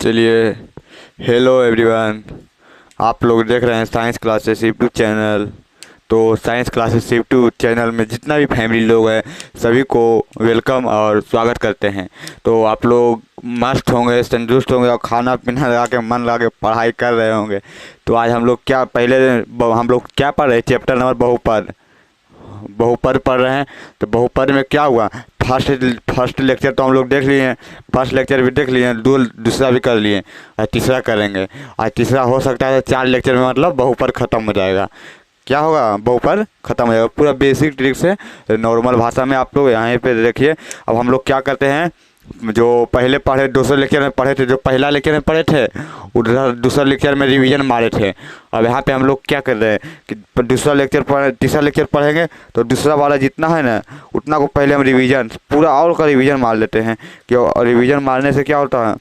चलिए, hello everyone. आप लोग देख रहे हैं साइंस क्लासेस यूट्यूब चैनल। तो साइंस क्लासेस यूट्यूब चैनल में जितना भी फैमिली लोग हैं सभी को वेलकम और स्वागत करते हैं। तो आप लोग मस्त होंगे, तंदुरुस्त होंगे और खाना पीना लगा के मन लगा के पढ़ाई कर रहे होंगे। तो आज हम लोग क्या पढ़ रहे हैं? चैप्टर नंबर बहुपद बहुपद पढ़ रहे हैं। तो बहुपद में क्या हुआ, फर्स्ट लेक्चर तो हम लोग देख लिए हैं, फर्स्ट लेक्चर भी देख लिए हैं, दूसरा भी कर लिए और तीसरा करेंगे। और तीसरा हो सकता है 4 लेक्चर में मतलब बहुपद ख़त्म हो जाएगा। क्या होगा? बहुपद ख़त्म हो जाएगा पूरा बेसिक ट्रिक से, नॉर्मल भाषा में आप लोग यहाँ पे देखिए। अब हम लोग क्या करते हैं, जो पहले पढ़े दूसरे लेक्चर में पढ़े थे, जो पहला लेक्चर में पढ़े थे उधर दूसरा लेक्चर में रिवीजन मारे थे। अब यहाँ पे हम लोग क्या कर रहे हैं कि तीसरा लेक्चर पढ़ेंगे तो दूसरा वाला जितना है ना उतना को पहले हम रिवीजन पूरा और का रिवीजन मार लेते हैं। कि रिवीजन मारने से क्या होता है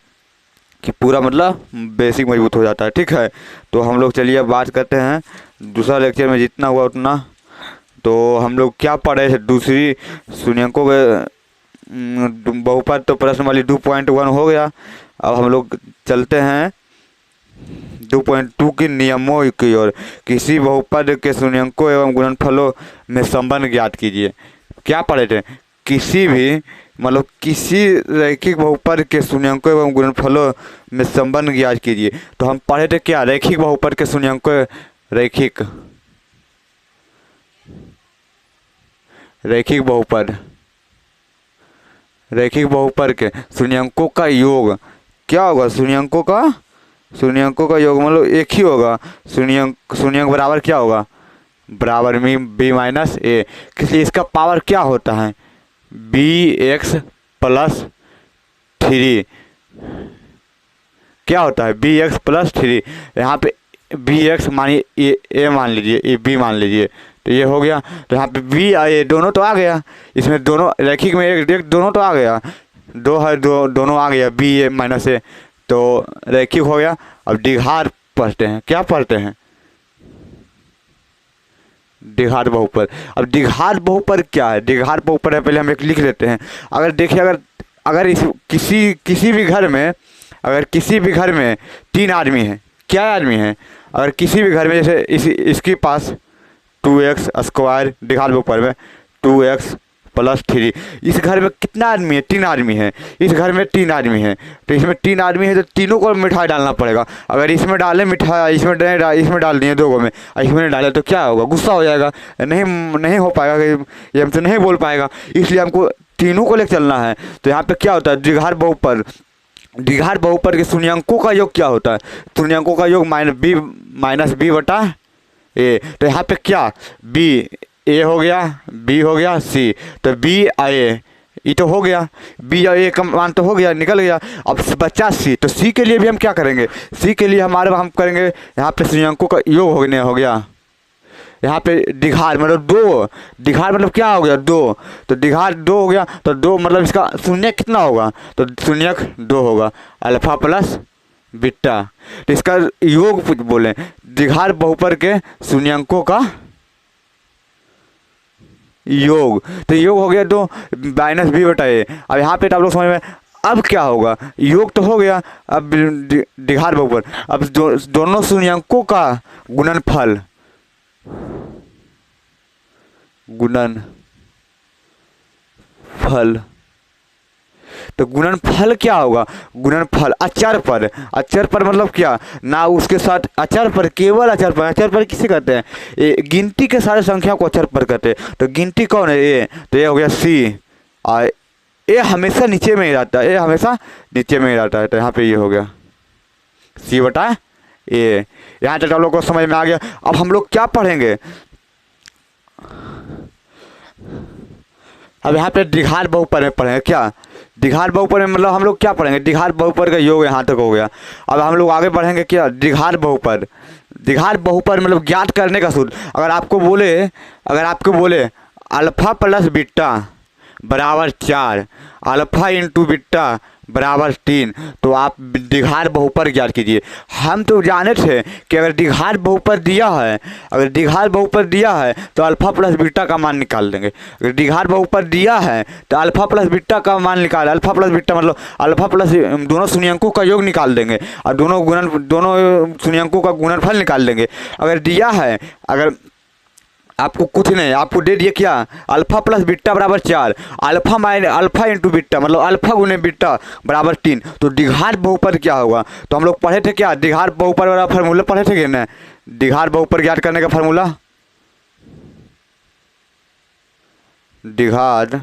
कि पूरा मतलब बेसिक मजबूत हो जाता है। ठीक है, तो हम लोग चलिए अब बात करते हैं दूसरा लेक्चर में जितना हुआ उतना। तो हम लोग क्या पढ़े थे, दूसरी शून्यकों के बहुपद तो प्रश्न वाली 2.1 हो गया। अब हम लोग चलते हैं 2.2 के नियमों की ओर। किसी बहुपद के शून्यकों एवं गुणनफलों में संबंध ज्ञात कीजिए। क्या पढ़े थे? किसी रैखिक बहुपद के शून्यकों एवं गुणनफलों में संबंध ज्ञात कीजिए। तो हम पढ़े थे क्या? रैखिक बहुपद के शून्यकों, रैखिक बहुपद के शून्यकों का योग क्या होगा? शून्यकों का योग मतलब एक ही होगा। शून्यक बराबर क्या होगा? बराबर में b माइनस ए। इसलिए इसका पावर क्या होता है? bx प्लस 3 क्या होता है? bx plus 3। यहाँ पे bx मानिए ए मान लीजिए, ए b मान लीजिए, तो ये हो गया। तो यहाँ पे b आ ए दोनों तो आ गया, इसमें दोनों रैखिक में एक दोनों तो आ गया, दोनों आ गया, b ए माइनस ए, तो रैखिक हो गया। अब द्विघात पढ़ते हैं। क्या पढ़ते हैं? द्विघात बहुपद। अब द्विघात बहुपद क्या है? द्विघात बहुपद है, पहले हम एक लिख लेते हैं। अगर देखिए, अगर किसी भी घर में, अगर किसी भी घर में 3 आदमी हैं, क्या आदमी हैं? अगर किसी भी घर में जैसे इसके पास 2x स्क्वायर, द्विघात बहुपद में 2x प्लस 3, इस घर में कितना आदमी है? 3 आदमी है। इस घर में 3 आदमी हैं, तो इसमें 3 आदमी है तो तीनों को मिठाई डालना पड़ेगा। अगर इसमें डालें मिठाई, इसमें डाल दिए 2 में, इसमें नहीं डाले तो क्या होगा? गुस्सा हो जाएगा, नहीं हो पाएगा, ये हमसे नहीं बोल पाएगा। इसलिए हमको तीनों को लेकर चलना है। तो यहाँ पे क्या होता है? द्विघात बहुपद के शून्यकों का योग क्या होता है? शून्यकों का योग माइनस बी बटा ए। तो यहाँ पे क्या, बी ए हो गया, बी हो गया, सी, तो बी आ ए ये तो हो गया, बी और ए का मान तो हो गया, निकल गया। अब बचा सी, तो सी के लिए भी हम क्या करेंगे? सी के लिए हम करेंगे यहाँ पे शून्यकों का योग हो गया। यहाँ पे द्विघात मतलब 2, द्विघात मतलब क्या हो गया? 2, तो द्विघात 2 हो गया, तो 2 मतलब इसका शून्यक कितना होगा? तो शून्यक 2 होगा, अल्फा प्लस बीटा। तो इसका योग बोले द्विघात बहुपद के शून्यकों का योग। तो योग हो गया 2 माइनस बी बटा ए। अब यहाँ पे आप लोग समझ में, अब क्या होगा? योग तो हो गया, अब द्विघात बहुपद, अब दोनों शून्यकों का गुणनफल तो गुणनफल क्या होगा? गुणनफल अचर पर मतलब क्या ना, उसके साथ अचर पर, केवल अचर पर किसे कहते हैं? गिनती के सारे संख्या को अचर पर कहते हैं। तो गिनती कौन है? ए, तो ये हो गया सी, और ए हमेशा नीचे में ही रहता है, तो यहाँ पे ये हो गया सी बटा ए। यहाँ तक आप लोग को समझ में आ गया। अब हम लोग क्या पढ़ेंगे? अब यहाँ पे द्विघात बहुपद में पढ़ेंगे। क्या द्विघात बहुपद में मतलब हम लोग क्या पढ़ेंगे? द्विघात बहुपद का योग यहाँ तक हो गया। अब हम लोग आगे बढ़ेंगे क्या? द्विघात बहुपद मतलब ज्ञात करने का सूत्र। अगर आपको बोले अल्फा प्लस बीटा बराबर 4, अल्फा इंटू बीटा बराबर 3। तो आप द्विघात बहुपद ज्ञात कीजिए। हम तो जाने थे कि अगर द्विघात बहुपद दिया है, अगर द्विघात बहुपद दिया है तो अल्फा प्लस बीटा का मान निकाल देंगे। अगर द्विघात बहुपद दिया है तो अल्फा प्लस बीटा का मान निकाल, अल्फा प्लस बीटा मतलब अल्फा प्लस दोनों शून्यंकों का योग निकाल देंगे और दोनों शून्यंकों का गुणनफल निकाल देंगे। अगर दिया है, अगर आपको कुछ नहीं, आपको दे दिए क्या, अल्फा प्लस बीटा बराबर 4, अल्फा इंटू बीटा मतलब अल्फा गुने बीटा बराबर 3। तो द्विघात बहुपद क्या होगा, तो हम लोग पढ़े थे क्या, द्विघात बहुपद वाला फार्मूला पढ़े थे कि ना, द्विघात बहुपद ज्ञात करने का फार्मूला, द्विघात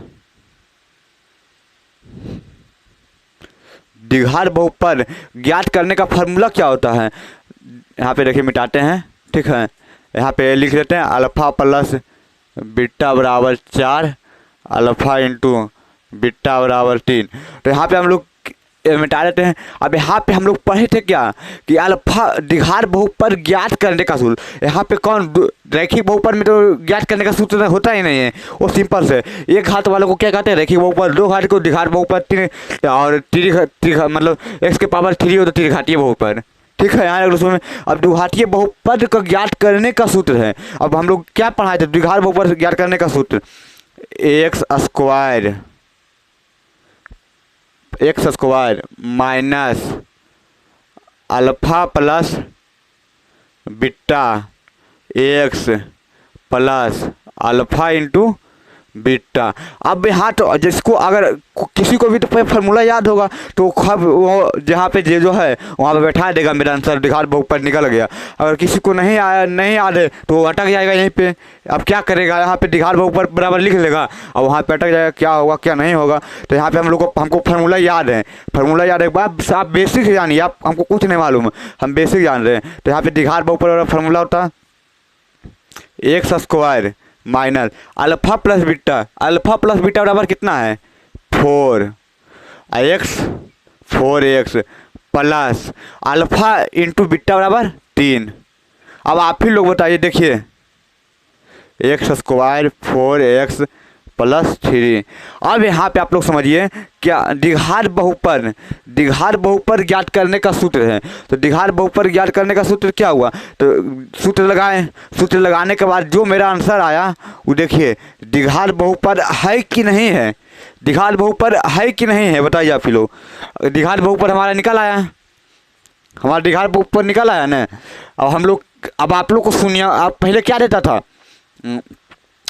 बहुपद ज्ञात करने का फार्मूला क्या होता है। यहाँ पे देखिए मिटाते हैं, ठीक है, यहाँ पे लिख लेते हैं अल्फा प्लस बीटा बराबर 4, अल्फा इंटू बीटा बराबर 3। तो यहाँ पे हम लोग मिटा देते हैं। अब यहाँ पे हम लोग पढ़े थे क्या कि अल्फा द्विघात बहुपद ज्ञात करने का सूत्र, यहाँ पे कौन रैखिक बहुपद में तो ज्ञात करने का सूत्र होता ही नहीं है, वो सिंपल से एक घात वालों को क्या कहते हैं रैखिक बहुपद, दो घात को द्विघात बहुपद, तीन और मतलब x के पावर 3 हो तो त्रिघातीय बहुपद, ठीक है। यहाँ उसमें अब द्विघातीय बहुपद को ज्ञात करने का सूत्र है। अब हम लोग क्या पढ़ाए थे, द्विघात बहुपद ज्ञात करने का सूत्र x square minus alpha plus beta x plus alpha into beta. अब यहाँ तो जिसको अगर किसी को भी तो फार्मूला याद होगा तो खब वो जहाँ पे जो है वहाँ पे बैठा देगा, मेरा आंसर द्विघात बहुपद निकल गया। अगर किसी को नहीं याद है तो वो अटक जाएगा यहीं पे। अब क्या करेगा, यहाँ पे द्विघात बहुपद बराबर लिख लेगा और वहाँ पे अटक जाएगा, क्या होगा क्या नहीं होगा। तो यहाँ पे हमको फार्मूला याद है, बस आप बेसिक जानिए, आप हमको कुछ नहीं मालूम, हम बेसिक जान रहे हैं। तो यहाँ पे द्विघात बहुपद वाला फार्मूला होता है x square minus alpha plus beta बराबर कितना है 4 x plus alpha into beta बराबर 3। अब आप ही लोग बताइए, देखिए एक्स स्क्वायर 4x प्लस 3। अब यहाँ पे आप लोग समझिए क्या द्विघात बहुपद ज्ञात करने का सूत्र है। तो द्विघात बहुपद ज्ञात करने का सूत्र क्या हुआ, तो सूत्र लगाने के बाद जो मेरा आंसर आया वो देखिए द्विघात बहुपद है कि नहीं है, द्विघात बहुपद है कि नहीं है बताइए आप ही लोग। द्विघात बहुपद हमारा निकल आया, हमारा द्विघात बहुपद निकल आया ना। अब आप लोग को सुनिए, आप पहले क्या देता था,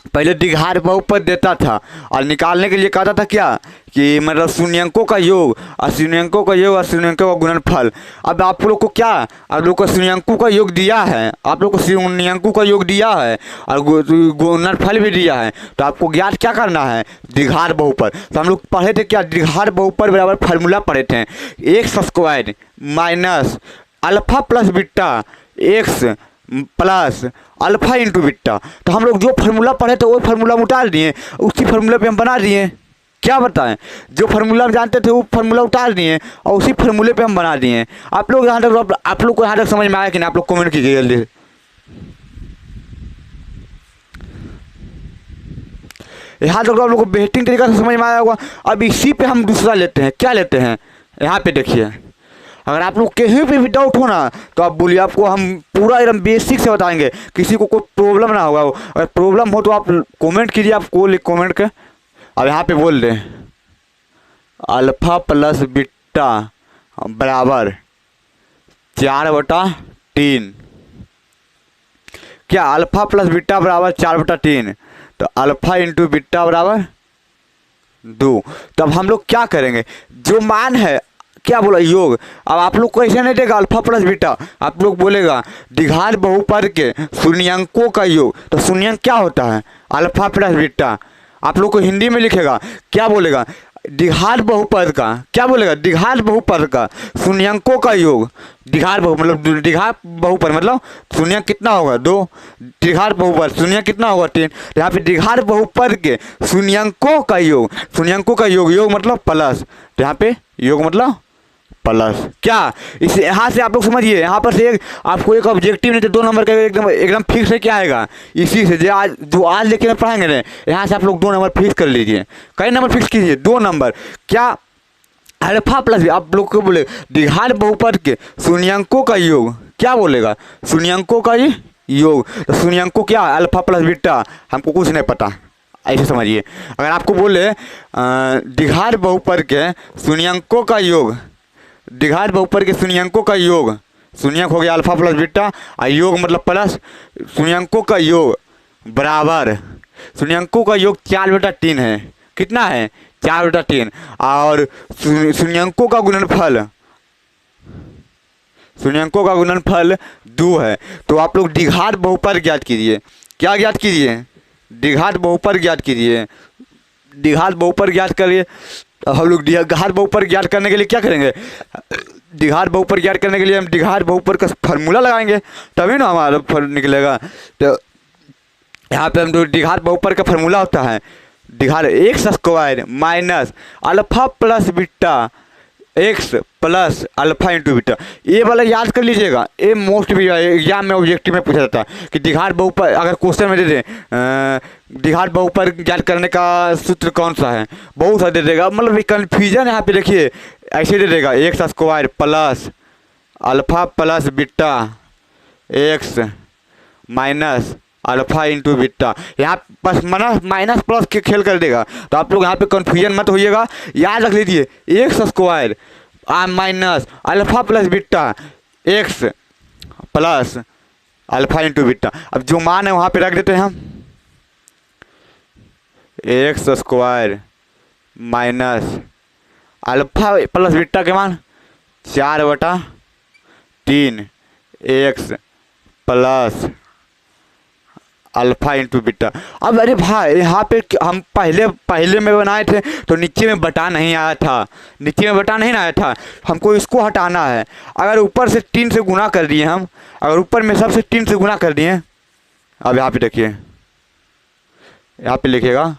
पहले द्विघात बहुपद देता था और निकालने के लिए कहता था क्या कि मतलब शून्यंकों का योग और शून्यंकों का गुणनफल। अब आप लोग को क्या, आप लोग को शून्यंकों का योग दिया है, और गुणनफल भी दिया है। तो आपको ज्ञात क्या करना है, द्विघात बहुपद। तो हम लोग पढ़े थे क्या, द्विघात बहुपद बराबर फार्मूला पढ़े थे x square minus alpha plus beta x plus alpha into beta. तो हम लोग जो फार्मूला पढ़े थे वो फार्मूला उतार दिए, उसी फार्मूला पे हम बना दिए। क्या बताएं, जो फार्मूला हम जानते थे वो फार्मूला उतार दिए और उसी फार्मूले पे हम बना दिए। आप लोग को यहाँ तक समझ में आया कि नहीं, आप लोग कमेंट कीजिए जल्दी। यहाँ तक आप लोग को बेहतरीन तरीका से समझ में आया होगा। अब इसी पे हम दूसरा लेते हैं, क्या लेते हैं, यहाँ पे देखिए। अगर आप लोग कहीं पे भी डाउट हो ना तो आप बोलिए, आपको हम पूरा एकदम बेसिक से बताएंगे, किसी को कोई प्रॉब्लम ना होगा। अगर प्रॉब्लम हो तो आप कमेंट कीजिए, आप कमेंट के। अब यहाँ पे बोल दें अल्फा प्लस बीटा बराबर 4/3। क्या अल्फा प्लस बीटा बराबर 4/3, तो अल्फा इंटू बीटा बराबर 2। तब हम लोग क्या करेंगे, जो मान है क्या बोला योग। अब आप लोग को ऐसा नहीं देगा अल्फा प्लस बीटा, आप लोग बोलेगा द्विघात बहुपद के शून्यंकों का योग। तो शून्यंक क्या होता है, अल्फा प्लस बीटा। आप लोग को हिंदी में लिखेगा, क्या बोलेगा द्विघात बहुपद का, क्या बोलेगा द्विघात बहुपद का शून्यंकों का योग। द्विघात बहुपद मतलब शून्यंक कितना होगा 2, द्विघात बहुपद शून्यंक कितना होगा 3। यहाँ पे द्विघात बहुपद के शून्यंकों का योग, योग मतलब प्लस, तो यहाँ पे योग मतलब प्लस क्या, इस यहाँ से आप लोग समझिए, यहाँ पर से एक आपको एक ऑब्जेक्टिव नहीं तो 2 नंबर का एकदम एकदम फिक्स है, क्या आएगा इसी से जो आज लेके में पढ़ाएंगे ना, यहाँ से आप लोग 2 नंबर फिक्स कर लीजिए। कई नंबर फिक्स कीजिए, 2 नंबर क्या, अल्फा प्लस आप लोग को बोले द्विघात बहुपद के शून्यंकों का योग, क्या बोलेगा, शून्यंकों का ये योग। तो शून्यंकों क्या, अल्फा प्लस बीटा, हमको कुछ नहीं पता, ऐसे समझिए। अगर आपको बोले द्विघात बहुपद के शून्यंकों का योग, द्विघात बहुपद के शून्यंकों का योग, शून्यंक हो गया अल्फा प्लस बीटा, और योग मतलब प्लस, शून्यंकों का योग बराबर, शून्यंकों का योग 4/3 है, कितना है 4/3, और शून्यंकों का गुणनफल, शून्यंकों का गुणनफल 2 है। तो आप लोग द्विघात बहुपद ज्ञात कीजिए, क्या ज्ञात कीजिए, द्विघात बहुपद ज्ञात कीजिए, द्विघात बहुपद ज्ञात करिए। हम लोग द्विघात बहुपद ज्ञात करने के लिए क्या करेंगे, द्विघात बहुपद ज्ञात करने के लिए हम द्विघात बहुपद का फार्मूला लगाएंगे, तभी ना हमारा फल निकलेगा। तो यहाँ पे हम द्विघात बहुपद का फार्मूला होता है द्विघात x square minus alpha plus beta x plus alpha into beta. ये वाला याद कर लीजिएगा, ये मोस्ट भी एग्जाम में ऑब्जेक्टिव में पूछा जाता है कि द्विघात बहुपद, अगर क्वेश्चन में दे दे द्विघात बहुपद ज्ञात करने का सूत्र कौन सा है, बहुत सा दे देगा, मतलब कन्फ्यूजन यहाँ पे देखिए, ऐसे दे देगा x square plus alpha plus beta x minus alpha into beta, यहाँ बस माइनस प्लस के खेल कर देगा। तो आप लोग यहाँ पे कन्फ्यूजन मत होइएगा, याद रख लीजिए x square minus alpha plus beta x plus alpha into beta. अब जो मान है वहाँ पे रख देते हैं हम, x square minus alpha plus beta के मान 4/3 x plus alpha into beta. अब अरे भाई यहाँ पे हम पहले में बनाए थे तो नीचे में बटा नहीं आया था, नीचे में बटा नहीं आया था, हमको इसको हटाना है। अगर ऊपर से 3 से गुना कर दिए हम, अगर ऊपर में सबसे 3 से गुना कर दिए, अब यहाँ पे देखिए, यहाँ पे लिखिएगा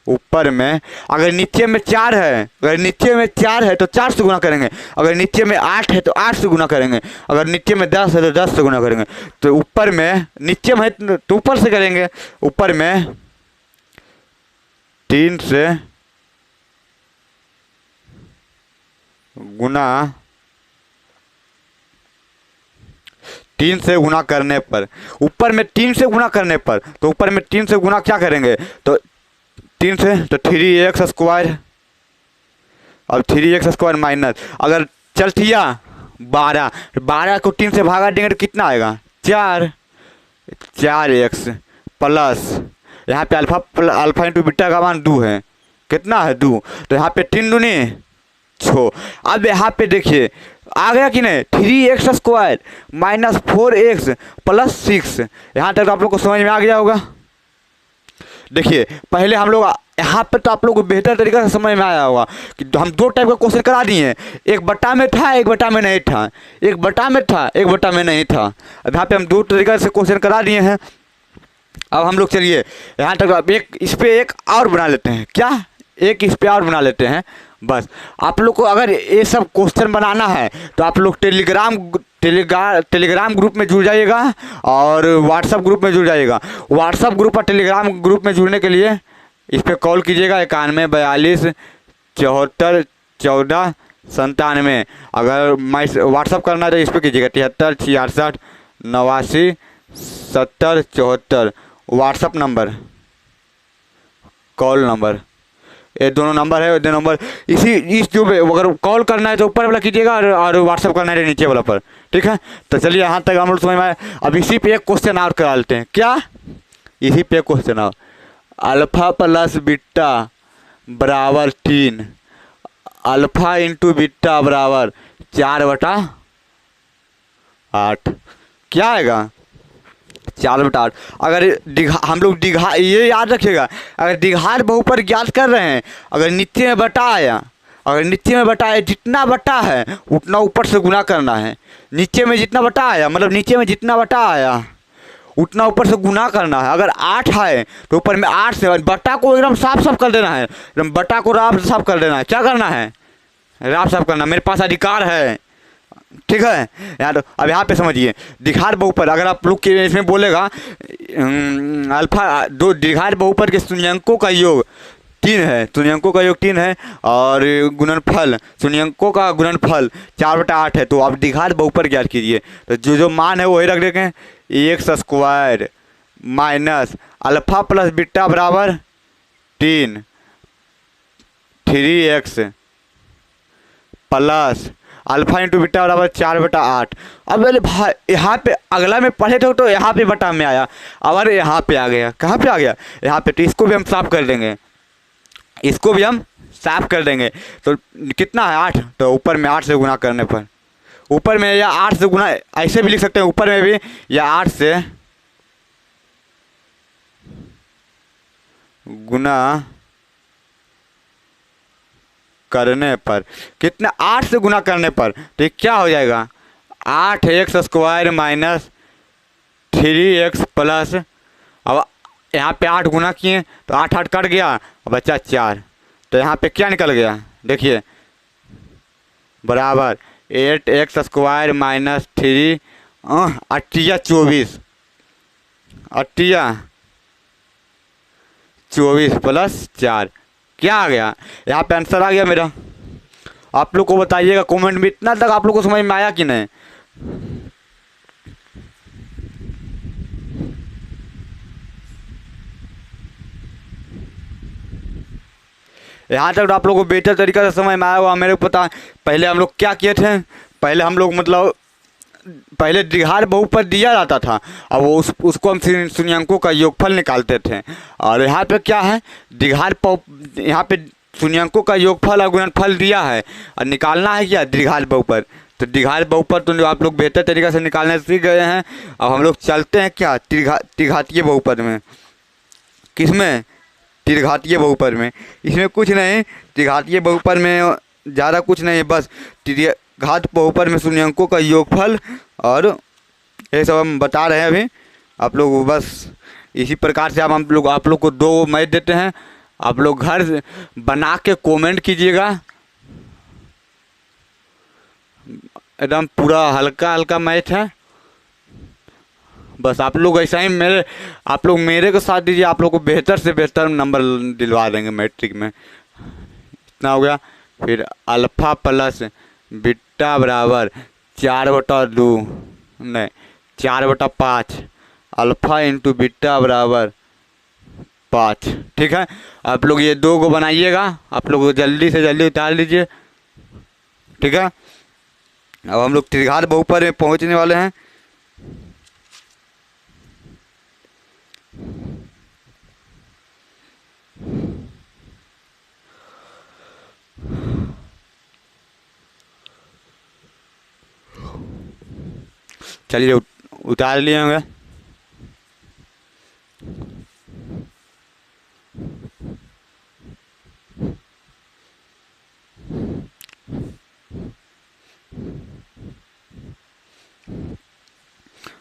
ऊपर में, अगर नीचे में 4 है, अगर नीचे में 4 है तो 4 से गुना करेंगे, अगर नीचे में 8 है तो 8 से गुना करेंगे, अगर नीचे में 10 है तो 10 से गुना करेंगे। तो ऊपर में, नीचे में है तो ऊपर से करेंगे, ऊपर में 3 से गुना, 3 से गुना करने पर, ऊपर में 3 से गुना करने पर, तो ऊपर में 3 से गुना क्या करेंगे, तो 3 से तो 3x स्क्वायर, अब 3x स्क्वायर माइनस, अगर चलतिया 12 को 3 से भागा देंगे तो कितना आएगा 4x प्लस, यहाँ पे अल्फा इंटू बीटा का मान 2 है, कितना है 2, तो यहाँ पे 3 दूनी 6। अब यहाँ पे देखिए आ गया कि नहीं, 3x square minus 4x plus 6, यहाँ तक आप लोग को समझ में आ गया होगा। देखिए पहले हम लोग यहाँ पे तो आप लोग को बेहतर तरीके से समझ में आया होगा कि हम 2 टाइप का क्वेश्चन करा दिए, एक बटा में था, एक बटा में नहीं था, एक बटा में था, एक बटा में नहीं था। अब यहाँ पे हम 2 तरीके से क्वेश्चन करा दिए हैं। अब हम लोग चलिए यहाँ तक एक इस पर एक और बना लेते हैं, क्या एक इस पर और बना लेते हैं बस। आप लोग को अगर ये सब क्वेश्चन बनाना है तो आप लोग टेलीग्राम ग्रुप में जुड़ जाइएगा और व्हाट्सअप ग्रुप में जुड़ जाइएगा। व्हाट्सअप ग्रुप और टेलीग्राम ग्रुप में जुड़ने के लिए इस पर कॉल कीजिएगा 91 42 74 14 97। अगर व्हाट्सअप करना है तो इस पर कीजिएगा 73 66 89 70 74, व्हाट्सअप नंबर, कॉल नंबर, ये दोनों नंबर है, दो नंबर इस जो अगर कॉल करना है तो ऊपर वाला कीजिएगा और व्हाट्सअप करना है नीचे वाला पर, ठीक है। तो चलिए यहाँ तक हम लोग समझ में आए। अब इसी पे एक क्वेश्चन और करा लेते हैं, क्या इसी पे क्वेश्चन और, अल्फा प्लस बीटा बराबर 3, अल्फा इंटू बीटा बराबर 4/8, क्या आएगा 4/8। अगर हम लोग ये याद रखिएगा, अगर द्विघात बहुपद ज्ञात कर रहे हैं, अगर नीचे में बटा आया, अगर नीचे में बटा आया, जितना बटा है उतना ऊपर से गुना करना है। नीचे में जितना बटा आया मतलब नीचे में जितना बटा आया उतना ऊपर से गुना करना है। अगर 8 है तो ऊपर में 8 से बटा को एकदम साफ साफ कर देना है, एकदम बटा को साफ कर देना है। क्या करना है, राफ साफ करना, मेरे पास अधिकार है। ठीक है यार, अब यहाँ पे समझिए, द्विघात बहुपद अगर आप लोग के इसमें बोलेगा अल्फा दो द्विघात बहुपद के शून्यंकों का योग 3 है, शून्यंकों का योग 3 है और गुणनफल शून्यंकों का गुणनफल 4/8 है। तो आप द्विघात बहुपद ज्ञात कीजिए, तो जो मान है वही रख देंगे, x square minus alpha plus beta बराबर 3x plus alpha into beta बराबर 4/8। अब अरे भाई यहाँ पे अगला में पढ़े थे तो यहाँ पे बटा में आया, अब यहाँ पे आ गया, कहाँ पे आ गया, यहाँ पे। तो इसको भी हम साफ कर देंगे, इसको भी हम साफ कर देंगे। तो कितना है 8, तो ऊपर में 8 से गुना करने पर, ऊपर में या 8 से गुना ऐसे भी लिख सकते हैं, ऊपर में भी या 8 से गुना करने पर, कितना 8 से गुना करने पर, तो क्या हो जाएगा 8x square minus 3x plus, अब यहाँ पे 8 गुना किए तो 8 8 कट गया, बचा 4। तो यहाँ पे क्या निकल गया देखिए, बराबर 8x स्क्वायर माइनस 3 8 24 प्लस 4, क्या आ गया, यहाँ पे आंसर आ गया मेरा। आप लोग को बताइएगा कमेंट में, इतना तक आप लोग को समझ में आया कि नहीं। यहाँ तक तो आप लोगों को बेहतर तरीका से समझ में आया हुआ, मेरे को पता। पहले हम लोग क्या किए थे, पहले हम लोग मतलब पहले द्विघात बहुपद दिया जाता था, अब वो उसको हम शून्यंकों का योगफल निकालते थे। और यहाँ पे क्या है, यहाँ पे शून्यंकों का योगफल और गुणनफल दिया है और निकालना है क्या द्विघात बहुपद। तो द्विघात बहुपद तो आप लोग बेहतर तरीक़े से निकालने सीख गए हैं। अब हम लोग चलते हैं क्या त्रिघातीय बहुपद में। किसमें, त्रिघातीय बहुपद में। इसमें कुछ नहीं, त्रिघातीय बहुपद में ज़्यादा कुछ नहीं, बस त्रिघात बहुपद में शून्यंकों का योगफल और ये सब हम बता रहे हैं अभी। आप लोग बस इसी प्रकार से आप लोग को 2 मैथ देते हैं, आप लोग घर से बना के कमेंट कीजिएगा। एकदम पूरा हल्का हल्का मैथ है, बस आप लोग ऐसा ही आप लोग मेरे को साथ दीजिए, आप लोग को बेहतर से बेहतर नंबर दिलवा देंगे मैट्रिक में। इतना हो गया। फिर अल्फ़ा प्लस बीटा बराबर 4/2 नहीं 4/5, अल्फ़ा इंटू बीटा बराबर 5। ठीक है, आप लोग ये 2 को बनाइएगा, आप लोग जल्दी से जल्दी उतार लीजिए। ठीक है, अब हम लोग त्रिघात बहुपद में पहुंचने वाले हैं। चलिए उतार लिए होंगे।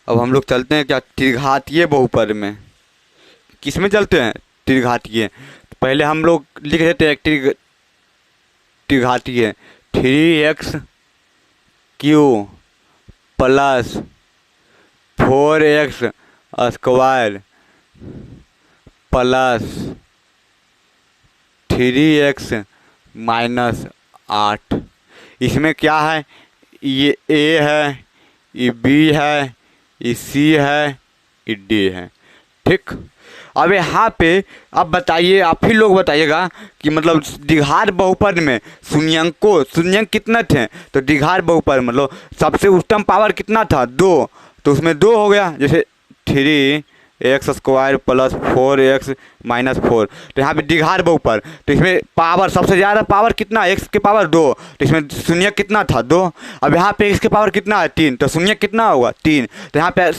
अब हम लोग चलते हैं क्या त्रिघातीय बहुपद में। किस में चलते हैं, त्रिघातीय। पहले हम लोग लिख देते हैं त्रिघातीय 3x Q plus 4x square plus 3x minus 8। इसमें क्या है, ये a है, ये b है, ये c है, ये d है। ठीक, अब यहाँ पे अब बताइए, आप ही लोग बताइएगा कि मतलब द्विघात बहुपद में शून्यंक कितने थे। तो द्विघात बहुपद मतलब सबसे उच्चतम पावर कितना था 2, तो उसमें 2 हो गया। जैसे 3x square plus 4x minus 4, तो यहाँ पे द्विघात बहुपद, तो इसमें पावर सबसे ज़्यादा पावर कितना, x के पावर 2, तो इसमें शून्य कितना था 2। अब यहाँ पे x के पावर कितना है 3, तो शून्य कितना होगा 3। तो यहाँ पे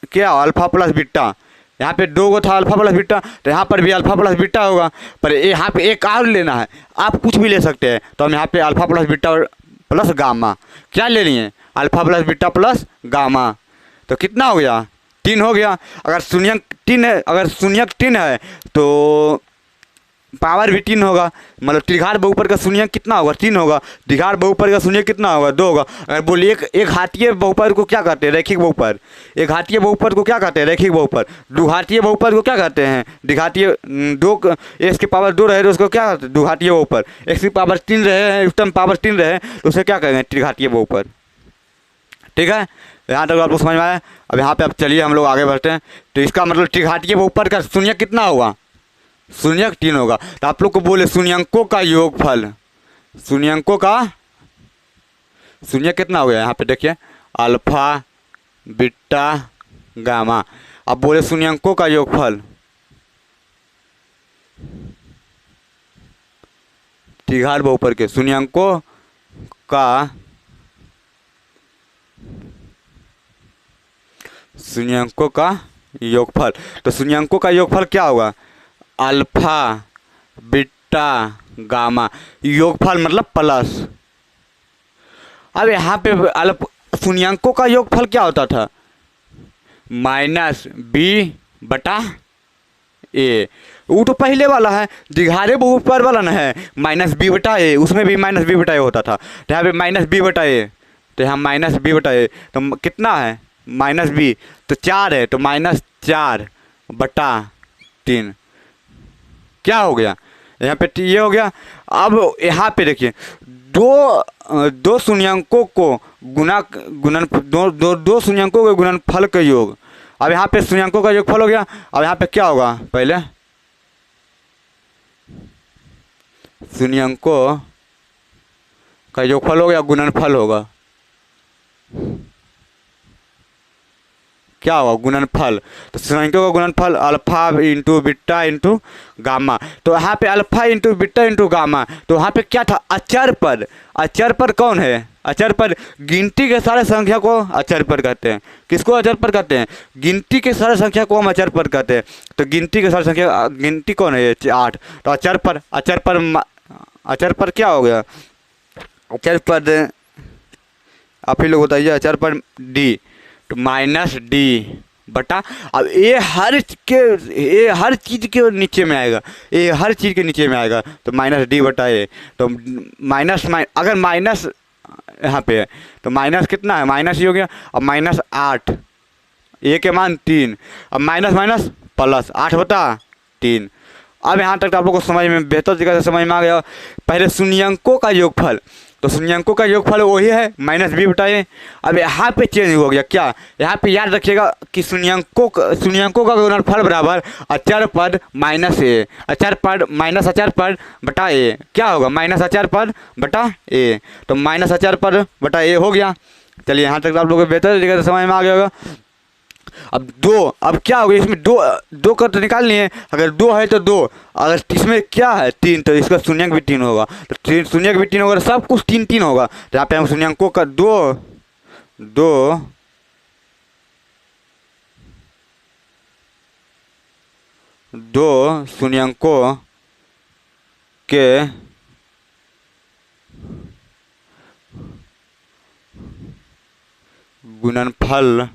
क्या अल्फ़ा प्लस बीटा, यहाँ पे 2 को था अल्फ़ा प्लस बीटा, तो यहाँ पर भी अल्फ़ा प्लस बीटा होगा। पर यहाँ पे एक और लेना है, आप कुछ भी ले सकते हैं। तो हम यहाँ पे alpha plus beta plus gamma, क्या ले लिए alpha plus beta plus gamma, तो कितना हो गया 3 हो गया। अगर शून्यक 3 है, अगर शून्यक 3 है तो पावर भी 3 होगा, मतलब त्रिघात बहुपद का शून्यक कितना होगा, 3 होगा। द्विघात बहुपद का शून्यक कितना होगा, 2 होगा। अगर बोलिए एक घातीय बहुपद को क्या कहते हैं, रैखिक बहुपद। एक घातीय बहुपद को क्या कहते हैं, रैखिक बहुपद। द्विघातीय बहुपद को क्या कहते हैं, द्विघातीय। दो एक्स की पावर 2 रहे तो उसको क्या कहते हैं, द्विघातीय बहुपद। एक्स की पावर 3 रहे, उच्चतम पावर 3 रहे तो उसे क्या कहेंगे, त्रिघातीय बहुपद। ठीक है, यहाँ तक आपको समझ में आया। अब यहाँ पे अब चलिए हम लोग आगे बढ़ते हैं। तो इसका मतलब त्रिघातीय बहुपद का शून्यक कितना होगा, शून्यक 3 होगा। तो आप लोग को बोले शून्यंकों का योगफल, शून्यंकों का शून्यक कितना हो गया, यहाँ पे देखिए अल्फा बीटा गामा। अब बोले शून्यंकों का योगफल, त्रिघात बहुपद के शून्यंकों का योगफल। तो शून्यंकों का योगफल क्या होगा, अल्फा बीटा गामा। योगफल मतलब प्लस। अब यहाँ पे शून्यंकों का योगफल क्या होता था, -b/a। वो तो पहले वाला है, द्विघात बहुपद वाला ना है, -b/a, उसमें भी -b/a होता था। तो यहाँ पे -b/a, तो यहाँ -b/a तो कितना है, -b तो 4 है, तो -4/3 क्या हो गया, यहाँ पे ये हो गया। अब यहाँ पे देखिए दो शून्यंकों को दो शून्यंकों के गुणनफल का योग। अब यहाँ पे शून्यंकों का योगफल हो गया। अब यहाँ पे क्या होगा, पहले शून्यंकों का योगफल हो गया, गुणनफल होगा, क्या होगा, गुणनफल। तो शून्यंकों का गुणनफल alpha into beta into gamma. तो यहाँ पे alpha into beta into gamma, तो यहाँ पे क्या था, अचर पद। अचर पद कौन है, अचर पद गिनती के सारे संख्या को अचर पद कहते हैं। किसको अचर पद कहते हैं, गिनती के सारे संख्या को हम अचर पद कहते हैं। तो गिनती के सारे संख्या, गिनती कौन है, 8। तो अचर पद क्या हो गया, अचर पद आप ही लोग बताइए, अचर पद डी, तो -d/। अब ये हर चीज़ के नीचे में आएगा, ये हर चीज़ के नीचे में आएगा, तो -d/a। तो अगर माइनस यहाँ पे है तो माइनस कितना है, माइनस ही हो गया। अब -8, a के मान 3, अब माइनस प्लस 8/3। अब यहाँ तक तो आप लोग को समझ में बेहतर तरीके से समझ में आ गया। पहले शून्यंकों का योगफल, तो शून्यंकों का योगफल वही है -b/a। अब यहाँ पे चेंज हो गया, क्या, यहाँ पे याद रखिएगा कि शून्यंकों का गुणनफल बराबर अचर पद -a, अचर पद -अचर पद बटा a, क्या होगा, -अचर पद बटा a। तो -अचर पद बटा a हो गया। चलिए यहाँ तक आप लोगों को बेहतर तरीके से समझ में आ गया होगा। अब क्या होगा, इसमें दो का तो निकाल लिए, अगर 2 है तो 2, अगर इसमें क्या है 3, तो इसका शून्यक भी 3 होगा। तो शून्यक भी 3 होगा, सब कुछ 3 होगा। तो यहाँ पे हम शून्यंकों का दो शून्यंकों के गुणनफल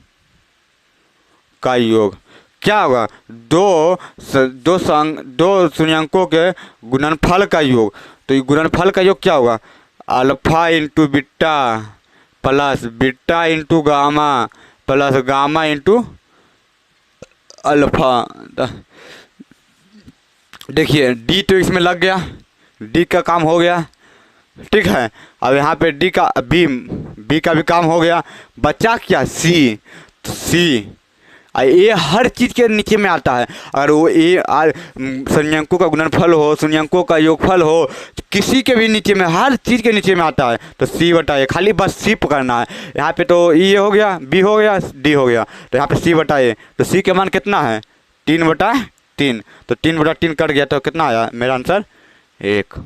का योग क्या होगा, दो शून्यंकों के गुणनफल का योग। तो ये गुणनफल का योग क्या होगा, alpha into beta plus beta into gamma plus gamma into alpha. देखिए डी तो इसमें लग गया, डी का काम हो गया, ठीक है। अब यहाँ पे डी का बी का भी काम हो गया, बचा क्या, सी। तो सी ये हर चीज़ के नीचे में आता है। अगर वो शून्यंकों का गुणनफल हो, शून्यंकों का योगफल हो, किसी के भी नीचे में, हर चीज़ के नीचे में आता है। तो c/a, खाली बस सी पकड़ना है। यहाँ पे तो ये हो गया, बी हो गया, डी हो गया, तो यहाँ पे c/a। तो सी के मान कितना है, 3/3। तो 3/3 कट गया, तो कितना आया मेरा आंसर, 1।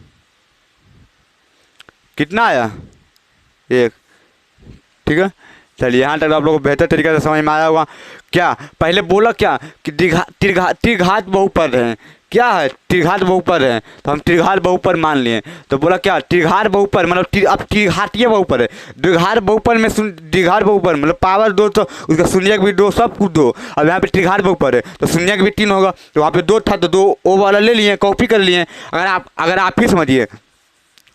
कितना आया, 1। ठीक है, चलिए यहाँ तक आप लोगों को बेहतर तरीके से समझ में आया होगा। क्या पहले बोला क्या कि त्रिघात बहुपद है, क्या है, त्रिघात बहुपद है, तो हम त्रिघात बहुपद मान लिए। तो बोला क्या, त्रिघात बहुपद मतलब अब त्रिघातीय बहुपद है। द्विघात बहुपद में द्विघात बहुपद मतलब पावर 2 तो उसका शून्यक भी 2, सब कुछ 2। अब यहाँ पे त्रिघात बहुपद है तो शून्यक भी 3 होगा, तो वहाँ पे 2 था तो 2 ओ वाला ले लिए, कॉपी कर लिए। अगर आप ही समझिए,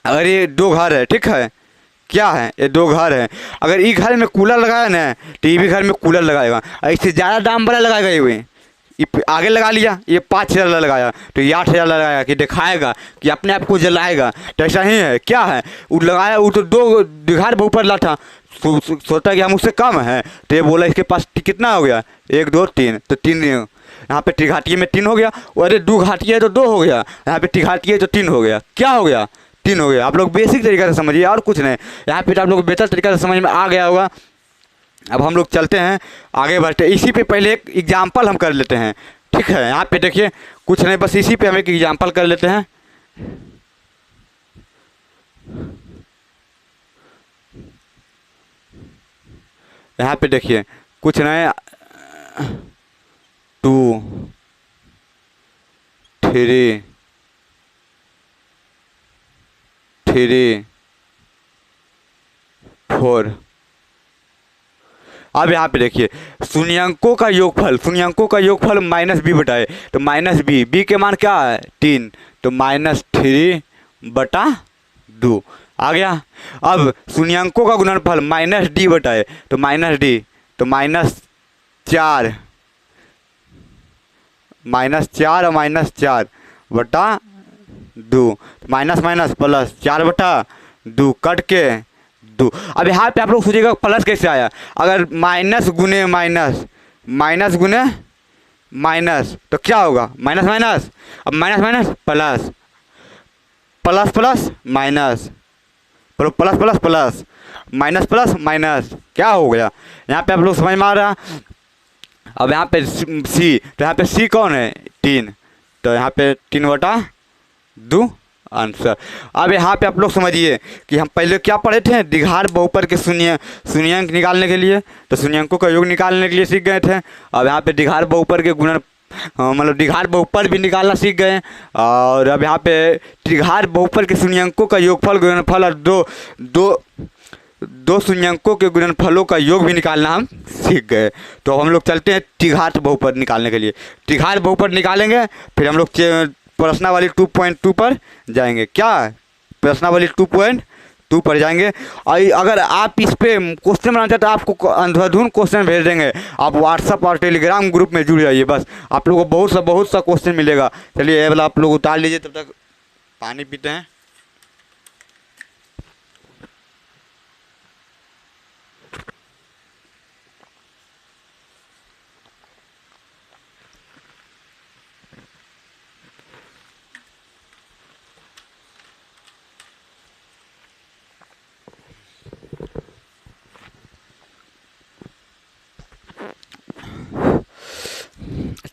अगर ये 2 घर है, ठीक है, क्या है, ये 2 घर है। अगर इस घर में कूलर लगाया ना तो ये भी घर में कूलर लगाएगा, इससे ज़्यादा दाम वाला लगाएगा। ये आगे लगा लिया, ये 5,000 लगाया तो ये 8,000 लगाया कि दिखाएगा कि अपने आप को जलाएगा। तो ऐसा ही है, क्या है, वो लगाया, वो तो 2 द्विघात बहुपद ला था, सोचा कि हम उससे कम है, तो ये बोला इसके पास कितना हो गया, 1 2 3, तो 3 यहाँ पे त्रिघातीय में 3 हो गया। अरे द्विघातीय है तो 2 हो गया, यहाँ पे त्रिघातीय है तो 3 हो गया। क्या हो गया, 3 हो गया। आप लोग बेसिक तरीका से समझिए और कुछ नहीं, यहाँ पे आप लोग बेहतर तरीका से समझ में आ गया होगा। अब हम लोग चलते हैं आगे बढ़ते, इसी पे पहले एक एग्जाम्पल हम कर लेते हैं, ठीक है। यहाँ पे देखिए कुछ नहीं, बस इसी पे हम एक एग्जाम्पल कर लेते हैं। यहाँ पे देखिए कुछ नहीं, 2 3 4। अब यहाँ पे देखिए शून्यंकों का योगफल माइनस बी बटा ए, तो माइनस बी के मान क्या है 3, तो -3/2 आ गया। अब शून्यंकों का गुणनफल माइनस डी बटा ए, तो माइनस डी, तो -4 और -4/2, माइनस माइनस प्लस 4/2 कट के 2। अब यहाँ पे आप लोग सोचिएगा प्लस कैसे आया, अगर माइनस गुने माइनस तो क्या होगा, माइनस माइनस, अब minus minus plus, plus plus minus, plus plus plus, minus plus minus, क्या हो गया। यहाँ पे आप लोग समझ में आ रहा। अब यहाँ पे सी, तो यहाँ पे सी कौन है 3, तो यहाँ पे 3/2 आंसर। अब यहाँ पे आप लोग समझिए कि हम पहले क्या पढ़े थे, द्विघात बहुपद के शून्यंक निकालने के लिए, तो शून्यंकों का योग निकालने के लिए सीख गए थे। अब यहाँ पे द्विघात बहुपद के गुणन मतलब द्विघात बहुपद भी निकालना सीख गए। और अब यहाँ पे त्रिघात बहुपद के शून्यंकों का योगफल गुणनफल और दो शून्यंकों के गुणनफलों का योग भी निकालना हम सीख गए। तो हम लोग चलते हैं त्रिघात बहुपद निकालने के लिए। त्रिघात बहुपद निकालेंगे, फिर हम लोग प्रश्नावली 2.2 पर जाएंगे। क्या प्रश्नावली 2.2 पर जाएंगे। और अगर आप इस पे क्वेश्चन बनाना चाहते तो आपको अंधाधुन क्वेश्चन भेज देंगे, आप व्हाट्सअप और टेलीग्राम ग्रुप में जुड़ जाइए, बस आप लोगों को बहुत सा क्वेश्चन मिलेगा। चलिए ये वाला आप लोग उतार लीजिए, तब तक पानी पीते हैं।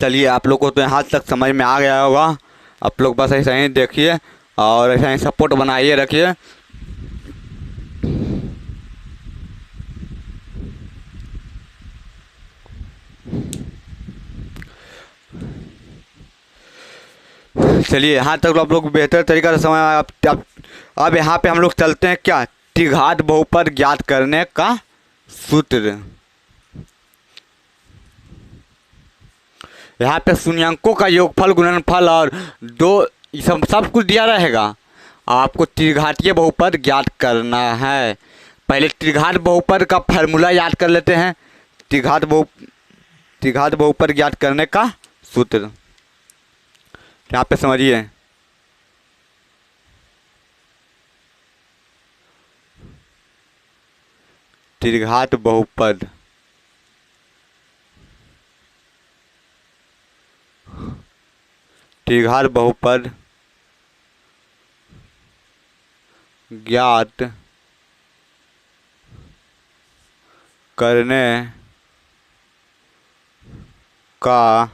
चलिए आप लोग को तो यहाँ तक समझ में आ गया होगा। आप लोग बस ऐसा ही देखिए और ऐसा ही सपोर्ट बनाइए रखिए। चलिए यहाँ तक आप लोग बेहतर तरीका से समझ। अब यहाँ पे हम लोग चलते हैं क्या, त्रिघात बहुपद ज्ञात करने का सूत्र। यहाँ पे शून्यंकों का योगफल गुणनफल और सब कुछ दिया रहेगा। आपको त्रिघातीय बहुपद ज्ञात करना है। पहले त्रिघात बहुपद का फार्मूला याद कर लेते हैं। त्रिघात बहुपद ज्ञात करने का सूत्र यहाँ पे समझिए। त्रिघात बहुपद ज्ञात करने का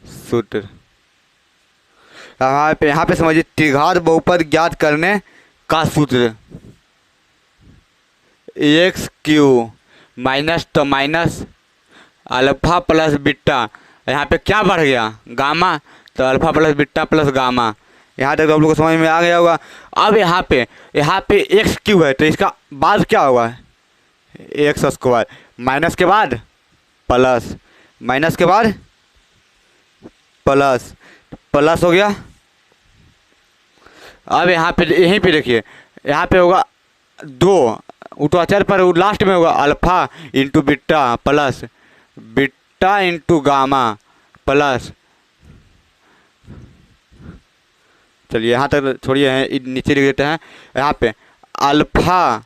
सूत्र। यहाँ पे समझिए, त्रिघात बहुपद ज्ञात करने का सूत्र, x³ माइनस तो माइनस अल्फा प्लस बीटा, यहाँ पे क्या बढ़ गया गामा, तो alpha plus beta plus gamma. यहाँ तक तो आप लोग को समझ में आ गया होगा। अब यहाँ पे एक्स क्यू है, तो इसका बाद क्या होगा, एक्स स्क्वायर, माइनस के बाद प्लस, माइनस के बाद प्लस, प्लस हो गया। अब यहाँ पे यहीं पे देखिए, यहाँ पे होगा 2 ऊर्ध्वाधर पर लास्ट में होगा alpha into beta plus beta into gamma plus, चलिए यहाँ तक छोड़िए, हैं नीचे लिख देते हैं। यहाँ पे alpha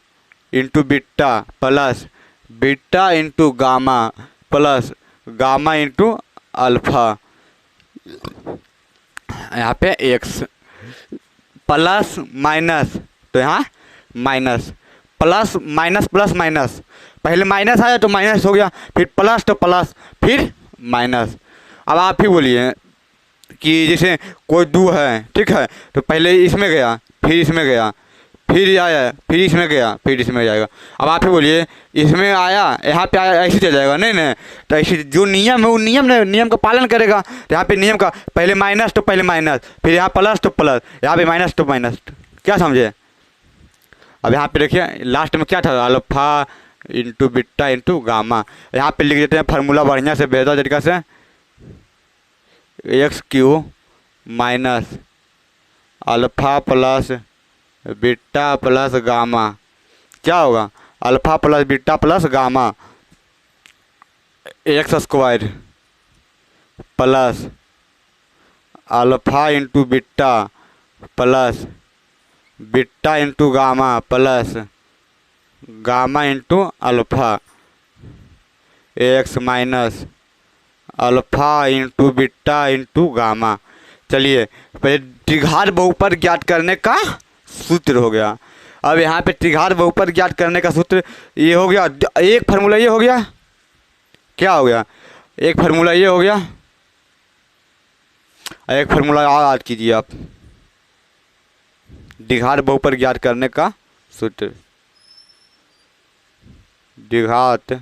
into beta plus beta into gamma plus gamma into alpha, यहाँ पे एक्स प्लस माइनस, तो यहाँ minus, plus minus plus minus, पहले माइनस आया तो माइनस हो गया, फिर प्लस तो प्लस, फिर माइनस। अब आप ही बोलिए कि जैसे कोई 2 है, ठीक है, तो पहले इसमें गया, फिर इसमें गया, फिर आया, फिर इसमें गया, फिर इसमें जाएगा। अब आप ही बोलिए इसमें आया, यहाँ पे आया, ऐसे चल जाएगा, नहीं नहीं, तो ऐसे जो नियम है वो नियम का पालन करेगा। तो यहाँ पे नियम का पहले माइनस तो पहले माइनस, फिर यहाँ प्लस तो प्लस, यहाँ पे माइनस तो माइनस, क्या समझे। अब यहाँ पे देखिए लास्ट में क्या था, alpha into beta into gamma. यहाँ पे लिख देते हैं फार्मूला बढ़िया से, बेहतर तरीका से, x Q minus alpha plus beta plus gamma, क्या होगा, alpha plus beta plus gamma x square plus alpha into beta plus beta into gamma plus gamma into alpha x minus alpha into beta into gamma. चलिए पहले त्रिघात बहुपद ज्ञात करने का सूत्र हो गया। अब यहाँ पे त्रिघात बहुपद ज्ञात करने का सूत्र ये हो गया, एक फार्मूला ये हो गया, क्या हो गया, एक फार्मूला ये हो गया, एक फार्मूला याद कीजिए आप, द्विघात बहुपद ज्ञात करने का सूत्र, द्विघात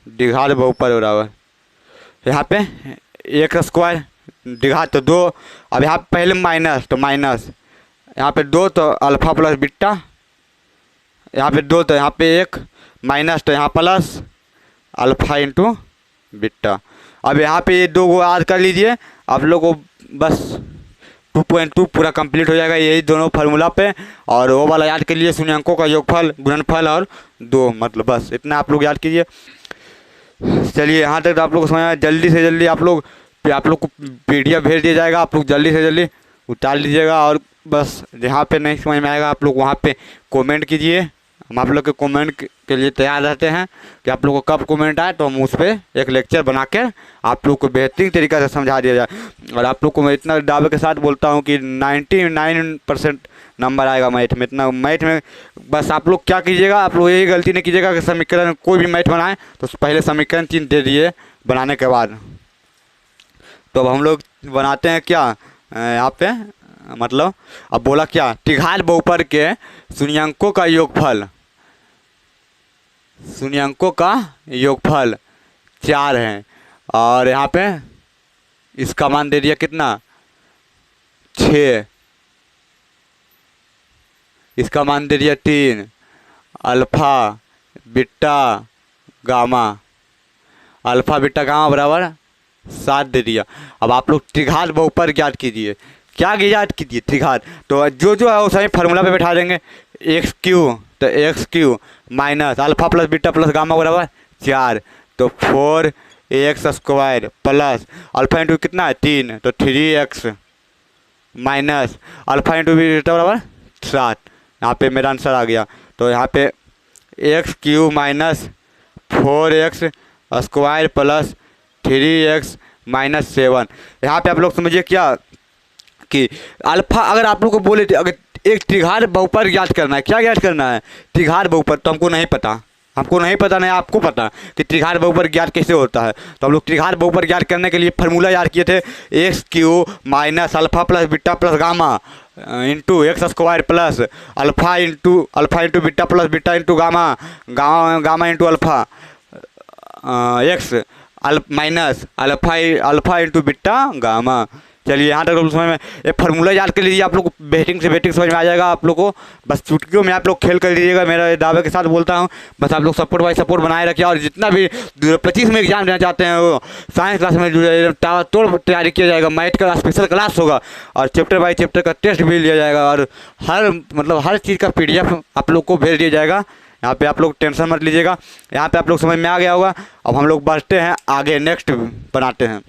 बहुपद बराबर, यहाँ पे एक स्क्वायर, द्विघात तो 2, अब यहाँ पहले माइनस तो माइनस, यहाँ पे 2 तो अल्फा प्लस बीटा, यहाँ पे 2 तो यहाँ पे 1, माइनस तो यहाँ प्लस अल्फा इंटू बीटा। अब यहाँ पे ये 2 को याद कर लीजिए, आप लोग को बस 2.2 पूरा कंप्लीट हो जाएगा यही दोनों फार्मूला पे। और वो वाला याद कर लीजिए, शून्यांकों का योगफल गुणनफल और 2, मतलब बस इतना आप लोग याद कीजिए। चलिए यहाँ तक तो आप लोग को समझ आया। जल्दी से जल्दी आप लोग को PDF भेज दिया जाएगा, आप लोग जल्दी से जल्दी उतार लीजिएगा। और बस जहाँ पे नहीं समझ में आएगा आप लोग वहाँ पे कमेंट कीजिए, हम आप लोग के कमेंट के लिए तैयार रहते हैं कि आप लोग को कब कमेंट आए तो हम उस पर एक लेक्चर बना के आप लोग को बेहतरीन तरीक़ा से समझा दिया जाए। और आप लोग को मैं इतना दावे के साथ बोलता हूँ कि 99% नंबर आएगा मैथ में। इतना मैथ में बस आप लोग क्या कीजिएगा, आप लोग यही गलती नहीं कीजिएगा कि समीकरण कोई भी मैथ बनाएं तो पहले समीकरण 3 दे दिए बनाने के बाद। तो अब हम लोग बनाते हैं क्या यहाँ पे, मतलब अब बोला क्या, त्रिघात बहुपद के शून्यांकों का योगफल, शून्यांकों का योगफल 4 है। और यहाँ पे इसका मान दे दिया कितना, 6, इसका मान दे दिया 3, alpha beta gamma, alpha beta gamma बराबर 7 दे दिया। अब आप लोग त्रिघात बहुपद ज्ञात कीजिए, क्या ज्ञात कीजिए, त्रिघात। तो जो है वो सही फार्मूला पे बैठा देंगे, एक्स क्यू, तो x Q minus alpha plus beta plus gamma बराबर 4, तो 4x square plus alpha into कितना है 3, तो 3x minus alpha into beta बराबर 7। यहाँ पे मेरा आंसर आ गया। तो यहाँ पे x Q minus 4x square plus 3x minus 7। यहाँ पे आप लोग समझिए क्या कि अल्फा, अगर आप लोग को बोले अगर एक त्रिघात बहुपद ज्ञात करना है, क्या ज्ञात करना है, त्रिघात बहुपद, तो हमको नहीं पता, नहीं आपको पता कि त्रिघात बहुपद ज्ञात कैसे होता है। तो हम लोग त्रिघात बहुपद ज्ञात करने के लिए फार्मूला याद किए थे, x Q minus alpha plus beta plus gamma into x square plus alpha into beta plus beta into gamma into alpha x minus alpha into beta gamma. चलिए यहाँ तक समझ में, ये फार्मूला याद कर लीजिए, आप लोग को बेटिंग से बेटिंग समझ में आ जाएगा आप लोग को। बस चुटकियों में आप लोग खेल कर लीजिएगा, मेरा दावे के साथ बोलता हूँ। बस आप लोग सपोर्ट बाई सपोर्ट बनाए रखिए, और जितना भी 2025 में एग्जाम देना चाहते हैं वो साइंस क्लास में तोड़ तैयारी किया जाएगा। मैथ का स्पेशल क्लास होगा और चैप्टर बाई चैप्टर का टेस्ट भी लिया जाएगा, और हर चीज़ का PDF आप लोग को भेज दिया जाएगा। यहाँ पे आप लोग टेंशन मत लीजिएगा। यहाँ पे आप लोग समझ में आ गया होगा। अब हम लोग बढ़ते हैं आगे, नेक्स्ट बनाते हैं।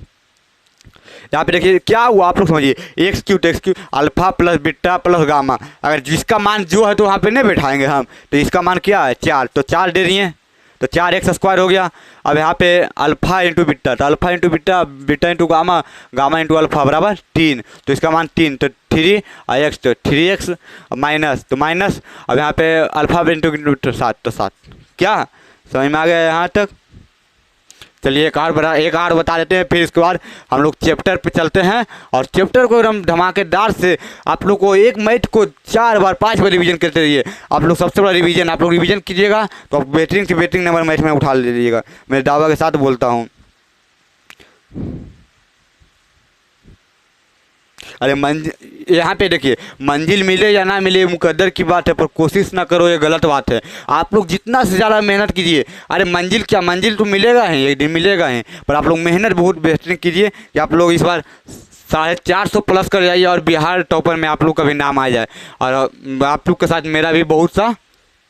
यहाँ पे देखिए क्या हुआ, आप लोग समझिए, x³ alpha plus beta plus gamma. अगर जिसका मान जो है तो वहाँ पे नहीं बैठाएंगे हम, तो इसका मान क्या है 4, तो 4 दे रही हैं, तो 4x² हो गया। अब यहाँ पे अल्फा इंटू बीटा, तो alpha into beta, beta into gamma, gamma into alpha बराबर 3, तो इसका मान 3, तो 3 और x, तो 3x माइनस, तो माइनस। अब यहाँ पे अल्फा इंटू 7, तो 7। क्या समझ में आ गया यहाँ तक? चलिए एक और बता देते हैं, फिर इसके बाद हम लोग चैप्टर पे चलते हैं। और चैप्टर को एकदम धमाकेदार से आप लोग को एक मैथ को 4 बार 5 बार रिवीजन करते रहिए। आप लोग सबसे बड़ा रिवीजन आप लोग रिवीजन कीजिएगा तो आप बेहतरीन से बेहतरीन नंबर मैथ में उठा लीजिएगा, मेरे दावा के साथ बोलता हूँ। अरे यहाँ पे देखिए, मंजिल मिले या ना मिले मुकद्दर की बात है, पर कोशिश ना करो ये गलत बात है। आप लोग जितना से ज़्यादा मेहनत कीजिए, अरे मंजिल क्या, मंजिल तो मिलेगा ही, एक दिन मिलेगा ही, पर आप लोग मेहनत बहुत बेहतरीन कीजिए कि आप लोग इस बार 450 प्लस कर जाइए और बिहार टॉपर में आप लोग का भी नाम आ जाए, और आप लोग के साथ मेरा भी बहुत सा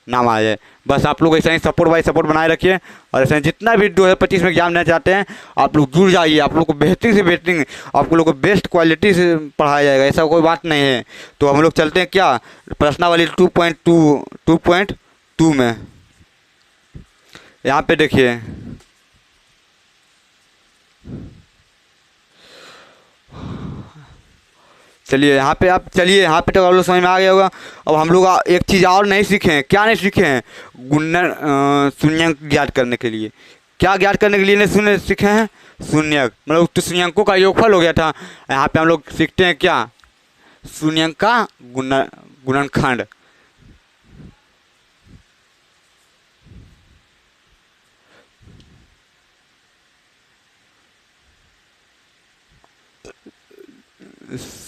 नाम आ जाए। बस आप लोग ऐसा ही सपोर्ट बाई सपोर्ट बनाए रखिए, और ऐसे जितना भी 2025 में एग्जाम देना चाहते हैं आप लोग जुड़ जाइए। आप लोग को बेहतरीन से बेहतरीन, आप लोग को बेस्ट क्वालिटी से पढ़ाया जाएगा, ऐसा कोई बात नहीं है। तो हम लोग चलते हैं क्या, प्रश्नावली 2.2 में। यहाँ पे देखिए, चलिए यहाँ पे तो आप लोग समझ में आ गया होगा। अब हम लोग एक चीज़ और नहीं सीखे हैं। क्या नहीं सीखे हैं? गुणन शून्यंक ज्ञात करने के लिए। क्या ज्ञात करने के लिए नहीं सीखे हैं? शून्यंक, मतलब तो शून्यंकों का योगफल हो गया था। यहाँ पे हम लोग सीखते हैं क्या, शून्यंक का गुणनखंड।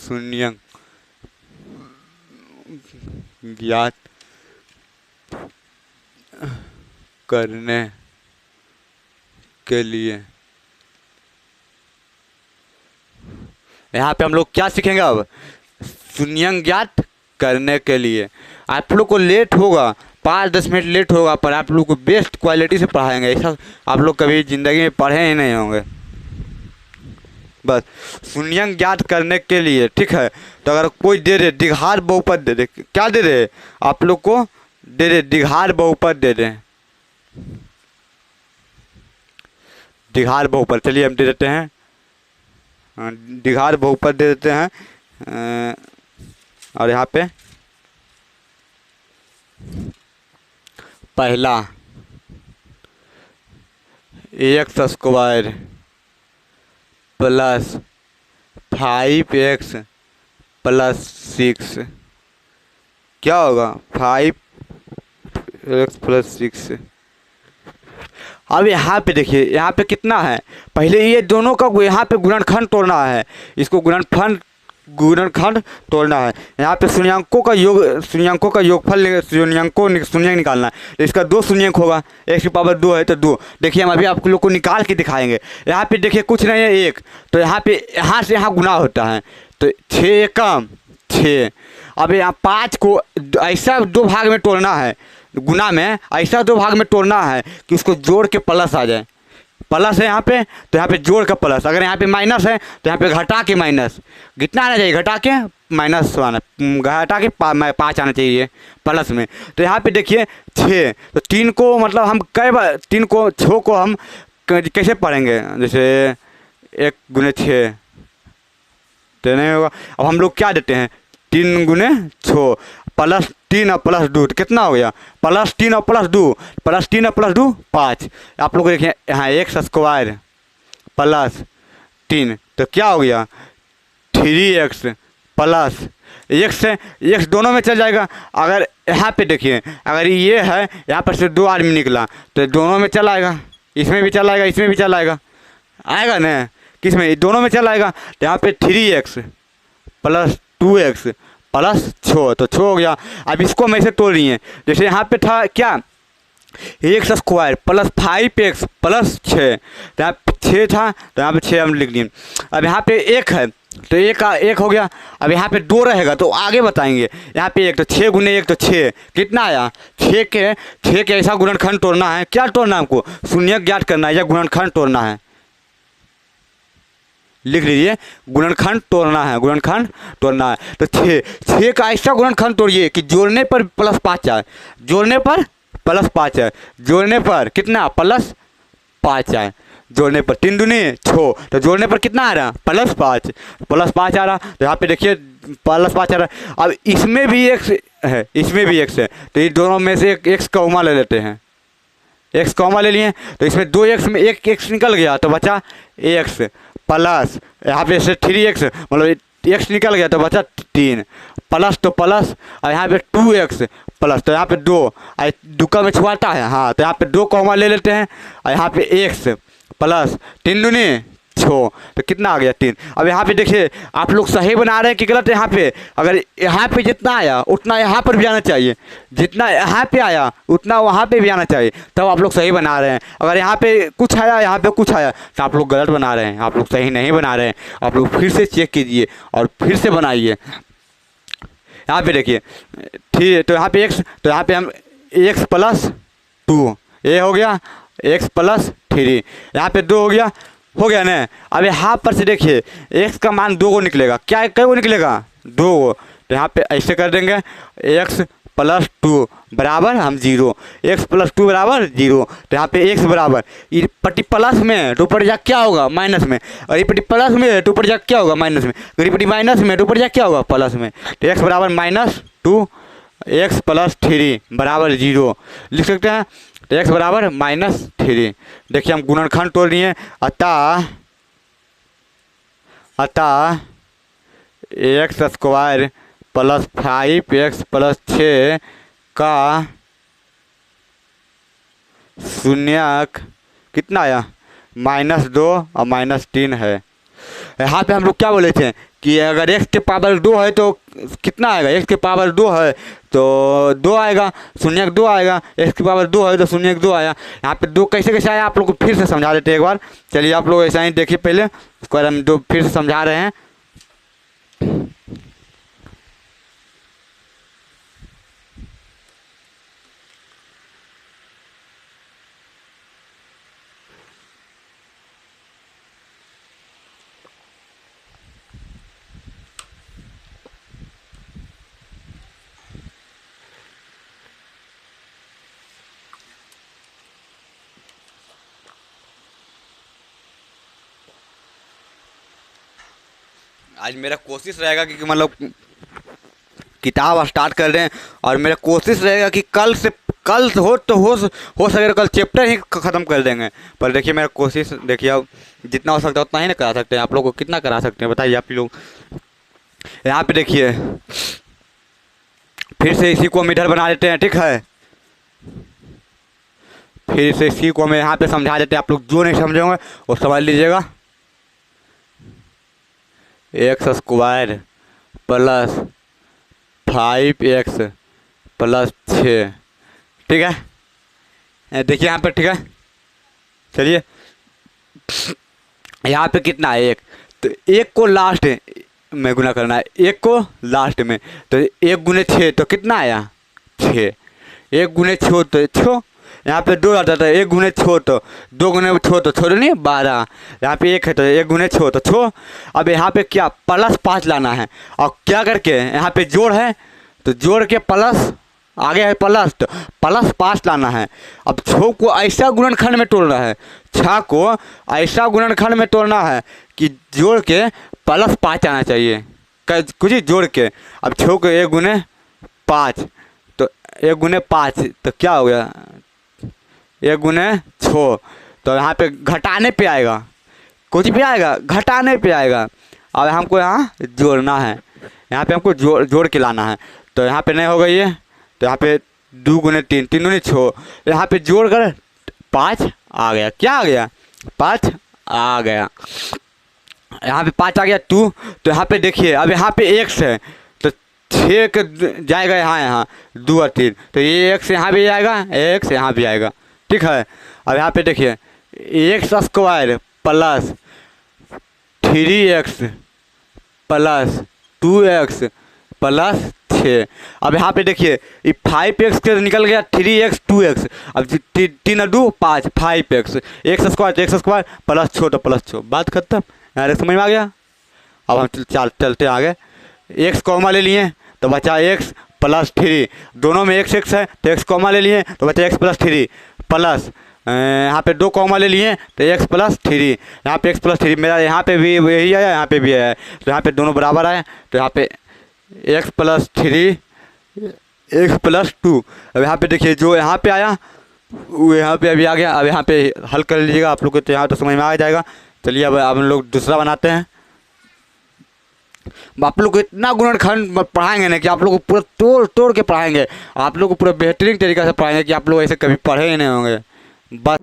शून्यंक ज्ञात करने के लिए यहाँ पे हम लोग क्या सीखेंगे? अब शून्यंक ज्ञात करने के लिए आप लोग को लेट होगा, 5-10 मिनट लेट होगा, पर आप लोग को बेस्ट क्वालिटी से पढ़ाएंगे। ऐसा आप लोग कभी ज़िंदगी में पढ़े ही नहीं होंगे। बस शून्यंक ज्ञात करने के लिए, ठीक है। तो अगर कोई दे दे द्विघात बहुपद दे दे, क्या दे दे आप लोग को? दे दे द्विघात बहुपद दे दे, द्विघात बहुपद। चलिए हम दे देते हैं, द्विघात बहुपद दे देते हैं। और यहाँ पे पहला x² प्लस 5x प्लस 6 क्या होगा? 5x plus 6। अब यहाँ पे देखिए, यहाँ पे कितना है, पहले ये दोनों का यहाँ पे गुणनखंड तोड़ना है, इसको गुणनखंड तोड़ना है। यहाँ पे शून्यंकों का योगफल, शून्यंक निकालना है। तो इसका 2 शून्यंक होगा, x⁻2 है तो 2। देखिए हम अभी आप लोग को निकाल के दिखाएंगे। यहाँ पे देखिए कुछ नहीं है 1, तो यहाँ पे यहाँ से यहाँ गुना होता है, तो 6 कम 6। अब यहाँ 5 को ऐसा 2 भाग में तोड़ना है, गुना में ऐसा 2 भाग में तोड़ना है कि उसको जोड़ के प्लस आ जाए। प्लस है यहाँ पे, तो यहाँ पे जोड़ का प्लस। अगर यहाँ पे माइनस है तो यहाँ पे घटा के माइनस। कितना आना चाहिए? घटा के माइनस आना, घटा के 5 आना चाहिए प्लस में। तो यहाँ पे देखिए 6, तो 3 को मतलब हम कई बार 3 को 6 को हम कैसे पढ़ेंगे? जैसे 1 गुने 6 तो नहीं होगा। अब हम लोग क्या देते हैं? 3 गुने 6 प्लस 3 और प्लस 2 कितना हो गया? प्लस 3 और प्लस 2, प्लस 3 और प्लस 2 5। आप लोग देखिए यहाँ x² प्लस 3, तो क्या हो गया? 3x प्लस x दोनों में चल जाएगा। अगर यहाँ पे देखिए, अगर ये है यहाँ पर से 2 आदमी निकला तो दोनों में चल आएगा, इसमें भी चल आएगा, इसमें भी चल आएगा। आएगा ना, किस में, दोनों में चल आएगा। तो यहाँ पे 3x प्लस 2x प्लस 6, तो 6 हो गया। अब इसको हम ऐसे तोड़ रही हैं, जैसे यहाँ पे था क्या, x square plus 5x plus 6, तो यहाँ पे 6 था, तो यहाँ पे 6 हम लिख लिए। अब यहाँ पे 1 है, तो 1 का 1 हो गया। अब यहाँ पे 2 रहेगा तो आगे बताएंगे। यहाँ पे 1, तो 6 गुने 1 तो 6, कितना आया 6 के ऐसा गुणनखंड तोड़ना है। क्या तोड़ना है हमको, शून्य ज्ञात करना है या गुणनखंड तोड़ना है, लिख लीजिए, गुणनखंड तोड़ना है, गुणनखंड तोड़ना है। तो 6 का ऐसा गुणनखंड तोड़िए कि जोड़ने पर प्लस 5 आए, जोड़ने पर प्लस 5 है, जोड़ने पर कितना प्लस 5 आए, जोड़ने पर 3 दूनी 6, तो जोड़ने पर कितना आ रहा प्लस 5 आ रहा। तो यहाँ पे देखिए प्लस 5 आ रहा। अब इसमें भी x है, इसमें भी x है, तो ये दोनों में से एक x कॉमा ले लेते हैं, x कॉमा ले लिए, तो इसमें 2x में एक x निकल गया तो बचा x प्लस, यहाँ पे से 3x मतलब x निकल गया तो बचा 3 प्लस, तो प्लस, और यहाँ पे 2x प्लस, तो यहाँ पे 2 दुक्का में छुआता है, हाँ, तो यहाँ पे 2 कॉमा ले लेते हैं, और यहाँ पे x प्लस 3 दूनी 6, तो कितना आ गया 3। अब यहाँ पे देखिए आप लोग सही बना रहे हैं कि गलत। यहाँ पे अगर यहाँ पे जितना आया उतना यहाँ पर भी आना चाहिए, जितना यहाँ पे आया उतना वहाँ पे भी आना चाहिए, तब आप लोग सही बना रहे हैं। अगर यहाँ पे कुछ आया यहाँ पे कुछ आया तो आप लोग गलत बना रहे हैं, आप लोग सही नहीं बना रहे हैं। आप लोग फिर से चेक कीजिए और फिर से बनाइए। यहाँ पे देखिए ठीक है, तो यहाँ पे x, तो यहाँ पे हम x प्लस 2 ये हो गया, x प्लस 3, यहाँ पे 2 हो गया ना। अब यहाँ पर से देखिए x का मान 2 को निकलेगा, क्या कई को निकलेगा 2 को, तो यहाँ पे ऐसे कर देंगे x प्लस 2 बराबर हम 0, x प्लस 2 बराबर 0, तो यहाँ पे x बराबर, ये पट्टी प्लस में तो ऊपर जा क्या होगा माइनस में, और ये पट्टी प्लस में तो ऊपर जा क्या होगा माइनस में, अगर ये पट्टी माइनस में तो ऊपर जा क्या होगा प्लस में, तो x बराबर -2 x प्लस 3 बराबर 0 लिख सकते हैं। तो x बराबर -3, देखिए हम गुणनखंड तोड़ रही हैं, अतः x square plus 5x plus 6 का शून्यक कितना आया -2 और -3 है। यहाँ पे हम लोग क्या बोले थे कि अगर x के पावर 2 है तो कितना आएगा, x के पावर 2 है तो 2 आएगा, शून्यक 2 आएगा, x की पावर 2 है तो शून्यक 2 आया। यहाँ पे 2 कैसे कैसे आया आप लोग को फिर से समझा देते हैं एक बार। चलिए आप लोग ऐसा ही देखिए, पहले उसको हम 2 फिर से समझा रहे हैं। आज मेरा कोशिश रहेगा कि मतलब किताब स्टार्ट कर रहे हैं, और मेरा कोशिश रहेगा कि कल हो सके तो कल चैप्टर ही ख़त्म कर देंगे। पर देखिए मेरा कोशिश, देखिए अब जितना हो सकता है उतना ही ना करा सकते हैं। आप लोग को कितना करा सकते हैं बताइए आप लोग। यहाँ पे देखिए फिर से इसी को हम इधर बना देते हैं, ठीक है, फिर से इसी को हम यहाँ पे समझा देते हैं। आप लोग जो नहीं समझेंगे वो समझ लीजिएगा। X square plus 5x plus 6, ठीक है, देखिए यहाँ पर, ठीक है। चलिए यहाँ पे कितना है 1, तो 1 को लास्ट में गुना करना है, 1 को लास्ट में, तो 1 गुने 6 तो कितना आया 6, 1 गुने 6 तो 6, यहाँ पे 2 आता था, 1 गुने 6 तो 2 गुने 6 तो 6 नहीं 12, यहाँ पे 1 है तो 1 गुने 6 तो 6। अब यहाँ पे क्या प्लस 5 लाना है, और क्या करके यहाँ पे जोड़ है तो जोड़ के प्लस आगे है प्लस, तो प्लस 5 लाना है। अब 6 को ऐसा गुणनखंड में तोड़ना है, 6 को ऐसा गुणनखंड में तोड़ना है कि जोड़ के प्लस 5 आना चाहिए, कुछ ही जोड़ के। अब 6 को 1 गुने 5 तो 1 गुने 5 तो क्या हो गया 1 गुने 6, तो यहाँ पे घटाने पे आएगा, कुछ भी आएगा घटाने पे आएगा। अब हमको यहाँ जोड़ना है, यहाँ पे हमको जोड़ के लाना है, तो यहाँ पे नहीं होगा ये, तो यहाँ पे 2 गुने 3 दूनी 6, यहाँ पे जोड़ कर 5 आ गया, क्या आ गया 5 आ गया। यहाँ पे 5 आ गया 2। तो यहाँ पे देखिए अब यहाँ पे x है तो 6 के जाएगा यहाँ 2 और 3, तो ये x यहाँ भी आएगा, x यहाँ भी आएगा। ठीक है। अब यहाँ पे देखिए x square plus 3x plus 2x plus 6। अब यहाँ पे देखिए 5x के निकल गया 3x 2x। अब 3 और 2 5, 5x x स्क्वायर प्लस छोटा प्लस छोटा, बात खत्म। यार समझ में आ गया। अब हम चलते आगे। x कॉमा ले लिए तो बचा x प्लस 3, दोनों में x है तो x कॉमा ले लिए तो बचा x प्लस 3 प्लस यहाँ पे 2 कॉमा ले लिए तो x प्लस 3, यहाँ पे x प्लस 3 मेरा यहाँ पे भी यही आया, यहाँ पे भी आया, तो यहाँ पे दोनों बराबर आए तो यहाँ पे x प्लस 3 x प्लस 2। अब यहाँ पे देखिए जो यहाँ पे आया वो यहाँ पे अभी आ गया। अब यहाँ पे हल कर लीजिएगा आप लोग को, तो यहाँ तो समझ में आ जाएगा। चलिए अब हम लोग दूसरा बनाते हैं। आप लोग को इतना गुणनखंड पढ़ाएंगे ना कि आप लोग को पूरा तोड़ तोड़ के पढ़ाएंगे, आप लोग को पूरा बेहतरीन तरीक़े से पढ़ाएंगे कि आप लोग ऐसे कभी पढ़े ही नहीं होंगे। बस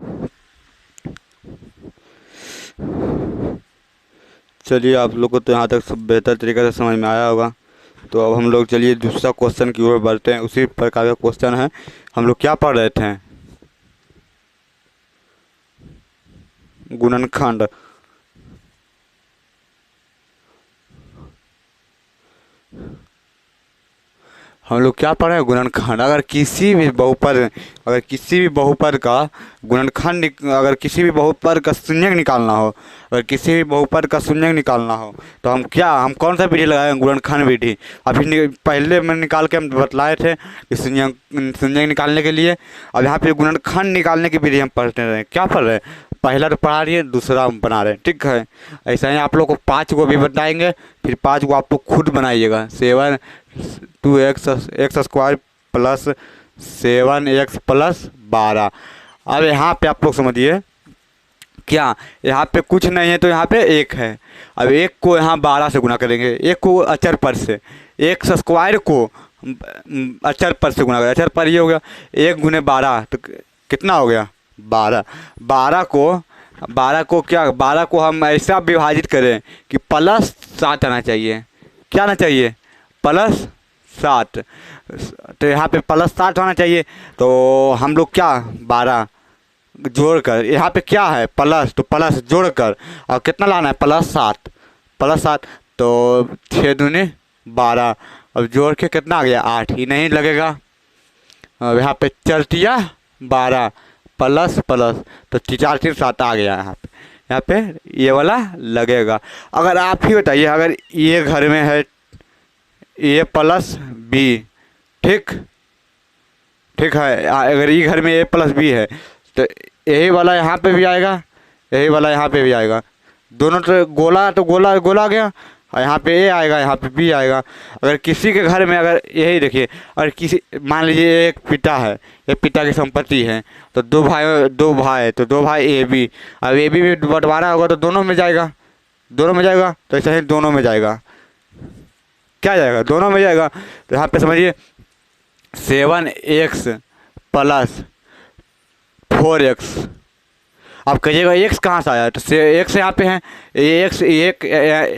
चलिए आप लोग को तो यहाँ तक सब बेहतर तरीके से समझ में आया होगा। तो अब हम लोग चलिए दूसरा क्वेश्चन की ओर बढ़ते हैं। उसी प्रकार का क्वेश्चन है। हम लोग क्या पढ़ रहे थे? गुणनखंड। हम लोग क्या पढ़े? गुणनखंड। अगर किसी भी बहुपद का गुणनखंड, अगर किसी भी बहुपद का शून्यक निकालना हो, तो हम कौन सा विधि लगाएंगे? गुणनखंड विधि। अभी पहले में निकाल के हम बतलाए थे कि शून्यक निकालने के लिए। अब यहाँ पे गुणनखंड निकालने की विधि हम पढ़ते रहे। क्या पढ़ रहे हैं? पहला तो पढ़ा रही है, दूसरा हम बना रहे हैं। ठीक है। ऐसा ही आप लोग को 5 को भी बताएंगे, फिर 5 को आप लोग खुद बनाइएगा। 2x square plus 7x plus 12। अब यहाँ पे आप लोग समझिए क्या, यहाँ पे कुछ नहीं है तो यहाँ पे 1 है। अब 1 को यहाँ 12 से गुना करेंगे, 1 को अचर पर से, x स्क्वायर को अचर पर से गुना करेंगे। अचर पर ये हो गया 1 गुने 12 तो कितना हो गया? 12। 12 को हम ऐसा विभाजित करें कि प्लस 7 आना चाहिए। क्या आना चाहिए? प्लस 7। तो यहाँ पे प्लस 7 होना चाहिए। तो हम लोग क्या 12 जोड़कर, यहाँ पे क्या है प्लस, तो प्लस जोड़कर और कितना लाना है? प्लस 7। तो 6 दूनी 12। अब जोड़ के कितना आ गया? 8 ही नहीं लगेगा। अब यहाँ पे 4 12 प्लस तो 4 3 7 आ गया। यहाँ पे ये वाला लगेगा। अगर आप ही बताइए, अगर ये घर में है ए प्लस बी, ठीक है, अगर ये घर में ए प्लस बी है तो यही वाला यहाँ पे भी आएगा, यही वाला यहाँ पे भी आएगा। दोनों तो गोला आ गया, और यहाँ पे ए आएगा, यहाँ पे बी आएगा। अगर किसी के घर में, अगर यही देखिए, अगर किसी मान लीजिए एक पिता है, एक पिता की संपत्ति है, तो दो भाई ए बी। अब ए बी में बंटवारा होगा तो दोनों में जाएगा, तो ऐसे ही दोनों में जाएगा। क्या जाएगा? दोनों में जाएगा। तो यहाँ पे समझिए 7x प्लस 4x। अब कहिएगा x कहाँ से आया? तो x यहाँ पे है,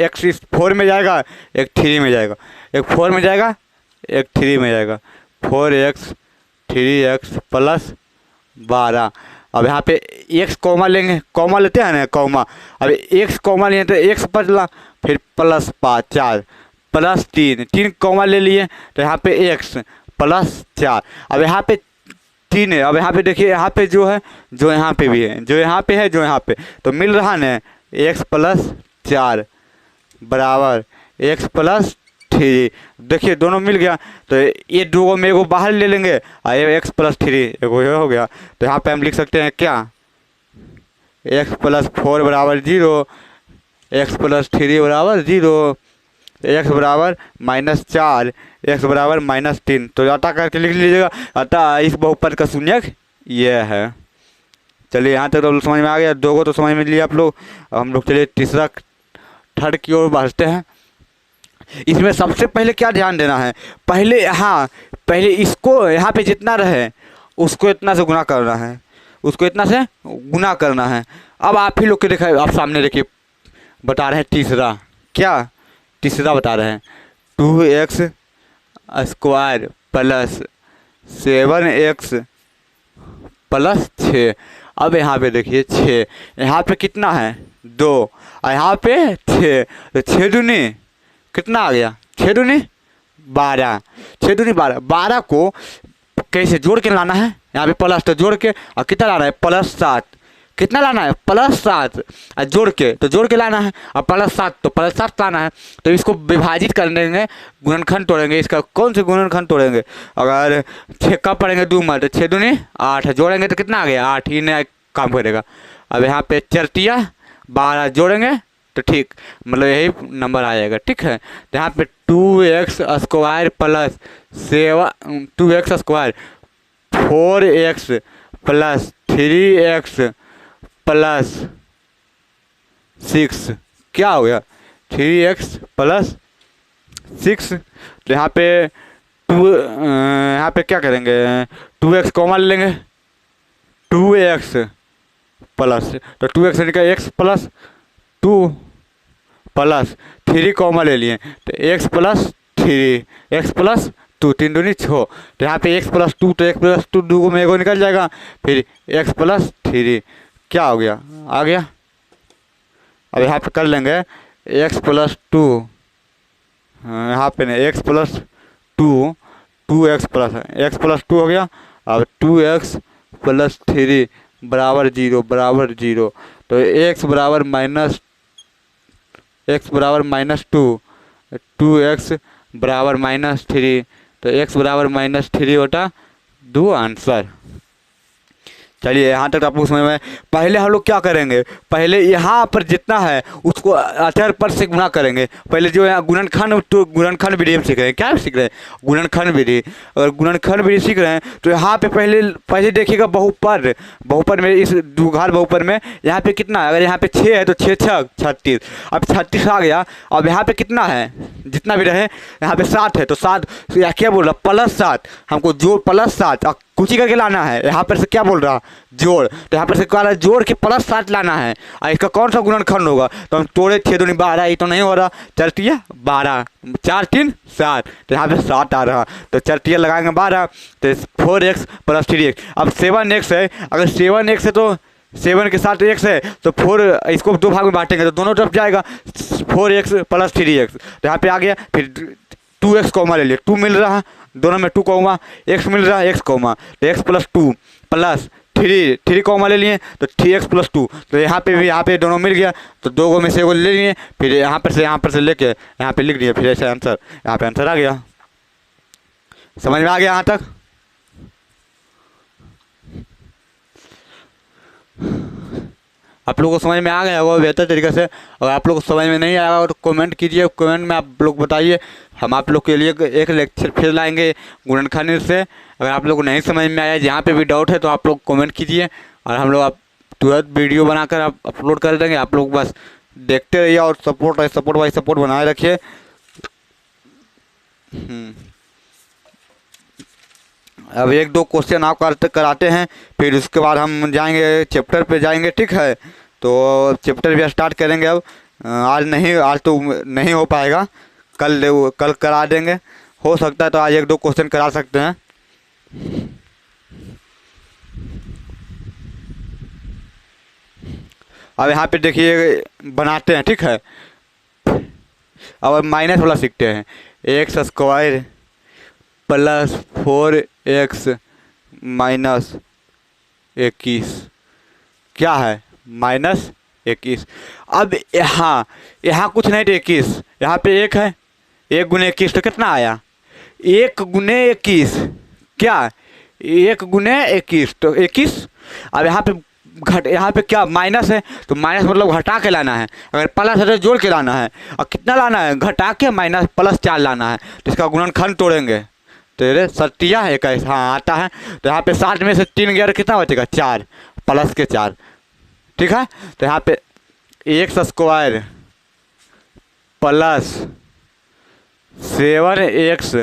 x 4 में जाएगा, एक 3 में जाएगा, एक 4 में जाएगा, एक 3 में जाएगा। 4x 3x plus 12। अब यहाँ पे x कॉमा लेंगे, कॉमा लेते हैं ना, कॉमा। अब x कॉमा लिए तो x बचला, फिर प्लस 4 प्लस 3 कॉमा ले लिए तो यहाँ पे x प्लस 4। अब यहाँ पे 3 है। अब यहाँ पे देखिए, यहाँ पे जो है, जो यहाँ पे भी है, जो यहाँ पे है, जो यहाँ पे, तो मिल रहा ना x प्लस 4 बराबर x प्लस 3। देखिए दोनों मिल गया। तो ये दो में एगो बाहर ले लेंगे और ये x प्लस 3 एगो ये हो गया। तो यहाँ पे हम लिख सकते हैं क्या? x प्लस 4 बराबर 0, x प्लस 3 बराबर 0, x बराबर -4, x बराबर -3। तो अतः करके लिख लीजिएगा। अतः इस बहुपद का शून्यक ये है। चलिए यहाँ तक तो समझ में आ गया, 2 को तो समझ में लिया आप लोग। अब हम लोग चलिए तीसरा थर्ड की ओर बढ़ते हैं। इसमें सबसे पहले क्या ध्यान देना है? पहले इसको यहाँ पे जितना रहे उसको इतना से गुना करना है, उसको इतना से गुना करना है। अब आप ही लोग के देखा, आप सामने देखिए बता रहे हैं तीसरा, क्या तीसरा बता रहे हैं 2x square plus 7x plus 6। अब यहाँ पे देखिए 6, यहाँ पे कितना है 2 और यहाँ पे 6, तो 6 दूनी कितना आ गया, 6 दूनी 12, 6 दूनी 12, 12 को कैसे जोड़ के लाना है, यहाँ पे प्लस तो जोड़ के, और कितना लाना है +7, कितना लाना है +7, और जोड़ के लाना है, और +7 तो +7 लाना है। तो इसको विभाजित कर देंगे, गुणनखंड तोड़ेंगे, इसका कौन से गुणनखंड तोड़ेंगे, अगर 6 कब पढ़ेंगे 2 में तो 6 दूनी 8, जोड़ेंगे तो कितना आ गया 8 ही नया काम करेगा। अब यहाँ पे चरतिया 12 जोड़ेंगे तो ठीक, मतलब यही नंबर आ जाएगा, ठीक है। तो यहाँ पे 2x square plus 2x square 4x plus 3x plus 6 क्या हो गया 3x प्लस 6। तो यहाँ पे यहाँ पे क्या करेंगे 2x कॉमन लेंगे, 2x प्लस, तो 2x निकल x प्लस 2 प्लस 3 कॉमन ले लिए, तो x प्लस 3, x प्लस 2, 3 दूनी 6, तो यहाँ पे x प्लस 2, तो x प्लस 2 2 में एगो निकल जाएगा, फिर x प्लस 3 क्या हो गया आ गया। अब यहाँ पे कर लेंगे x प्लस 2, यहाँ पे नहीं x प्लस 2, 2x प्लस 2 हो गया। अब 2x प्लस 3 बराबर 0, तो x बराबर -2, 2x बराबर -3, तो x बराबर -3 होता 2 आंसर। चलिए यहाँ तक आपको समझ में। पहले हम लोग क्या करेंगे, पहले यहाँ पर जितना है उसको अचर पर से गुना करेंगे। पहले जो है गुणनखंड, तो गुणनखंड विधि हम सीख रहे हैं, क्या सीख रहे हैं गुणनखंड विधि। अगर गुणनखंड विधि सीख रहे हैं तो यहाँ पे पहले देखिएगा बहुपद में, इस द्विघात बहुपद में यहाँ पे कितना है, अगर यहाँ पे 6 है तो 6 6 36, अब 36 आ गया। अब यहाँ पे कितना है जितना भी रहे, यहाँ पे 7 है तो 7 क्या बोल रहा +7, हमको जोड़ +7 और कुछ करके लाना है। यहाँ पर से क्या बोल रहा जोड़, तो यहाँ पर से क्या जोड़ के +7 लाना है, और इसका कौन सा गुणनखंड होगा, तो हम तोड़े 6 दूनी 12, ये तो नहीं हो रहा, चरतिया 12, 4 3 7, तो यहाँ पे 7 आ रहा, तो चरतिया लगाएंगे 12, तो 4x प्लस 3x। अब 7x है, अगर 7x है तो 7 के साथ x है तो 4, इसको 2 भाग में बांटेंगे तो दोनों तरफ जाएगा 4x प्लस 3x, तो यहाँ पे आ गया। फिर 2x कॉमा ले लिए, 2 मिल रहा है दोनों में, 2 कॉमा x मिल रहा है, x कॉमा, तो x प्लस 2 प्लस 3 कॉमा ले लिए तो 3x प्लस 2, तो यहाँ पे भी यहाँ पे दोनों मिल गया, तो 2 में से एगो ले लिए, फिर यहाँ पर से लेके यहाँ पे लिख दिए, फिर ऐसे आंसर, यहाँ पे आंसर आ गया। समझ में आ गया यहाँ तक। आप लोगों को समझ में आ गया होगा बेहतर तरीके से। अगर आप लोग को समझ में नहीं आएगा तो कमेंट कीजिए, कमेंट में आप लोग बताइए, हम आप लोग के लिए एक लेक्चर फिर लाएंगे गुणनखंड से। अगर आप लोग को नहीं समझ में आया, जहाँ पे भी डाउट है तो आप लोग कमेंट कीजिए, और हम लोग आप तुरंत वीडियो बनाकर आप अपलोड कर देंगे। आप लोग बस देखते रहिए और सपोर्ट बनाए रखिए। अब 1-2 क्वेश्चन आप कराते हैं, फिर उसके बाद हम जाएंगे चैप्टर पे जाएंगे, ठीक है। तो चैप्टर भी स्टार्ट करेंगे। अब आज तो नहीं हो पाएगा, कल करा देंगे, हो सकता है तो आज 1-2 क्वेश्चन करा सकते हैं। अब यहाँ पे देखिए बनाते हैं, ठीक है। अब माइनस वाला सीखते हैं, x square plus 4x minus 21 क्या है -21। अब यहाँ कुछ नहीं तो 21, यहाँ पे 1 है, 1 गुने 21 तो कितना आया 1 गुने 21, क्या 1 गुने 21 तो 21। अब यहाँ पे क्या माइनस है, तो माइनस मतलब घटा के लाना है, अगर प्लस है तो जोड़ के लाना है, और कितना लाना है घटा के +4 लाना है, तो इसका गुणनखंड तोड़ेंगे, तेरे सत्तिया है 21, हाँ आता है। तो यहाँ पे 7 में से 3 गया कितना बचेगा 4, प्लस के 4, ठीक है। तो यहाँ पे x square plus 7x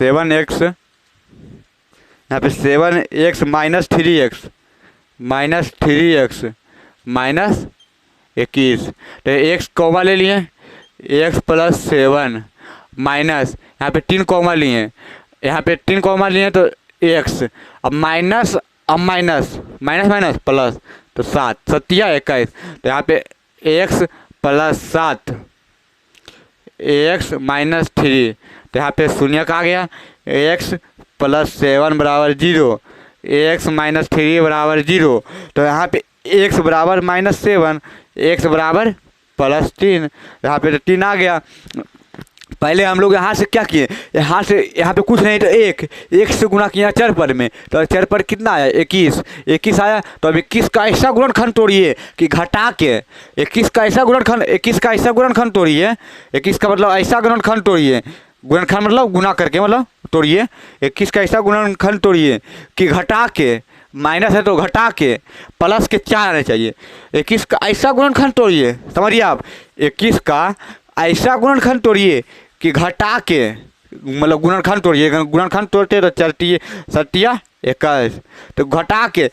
7x, यहाँ पे 7x माइनस 3x, माइनस 21। तो x कॉमा ले लिए, x प्लस 7 माइनस, यहाँ पे 3 कॉमा लिए, तो x, अब माइनस, माइनस प्लस, तो 7, 7 21। तो यहाँ पे x प्लस 7, x माइनस 3, तो यहाँ पे शून्य का आ गया। x प्लस 7 बराबर 0, x माइनस 3 बराबर 0। तो यहाँ पे x बराबर माइनस 7, x बराबर प्लस 3, यहाँ पे तो 3 आ गया। पहले हम लोग यहाँ से क्या किए, यहाँ पे कुछ नहीं, तो एक से गुणा किया चर पद में, तो चर पद कितना आया, 21 आया। तो अब 21 का ऐसा गुणनखंड तोड़िए कि घटा के, 21 का ऐसा गुणनखंड तोड़िए, 21 का मतलब ऐसा गुणनखंड तोड़िए, गुणनखंड मतलब गुना करके, मतलब तोड़िए, 21 का ऐसा गुणनखंड तोड़िए कि घटा के, माइनस है तो घटा के प्लस के 4 आने चाहिए। 21 का ऐसा गुणनखंड तोड़िए, समझिए आप, 21 का ऐसा गुणनखंड तोड़िए कि घटा के, मतलब गुणनखंड तोड़िए, गुणनखंड तोड़ते तो चलती 21, तो घटा के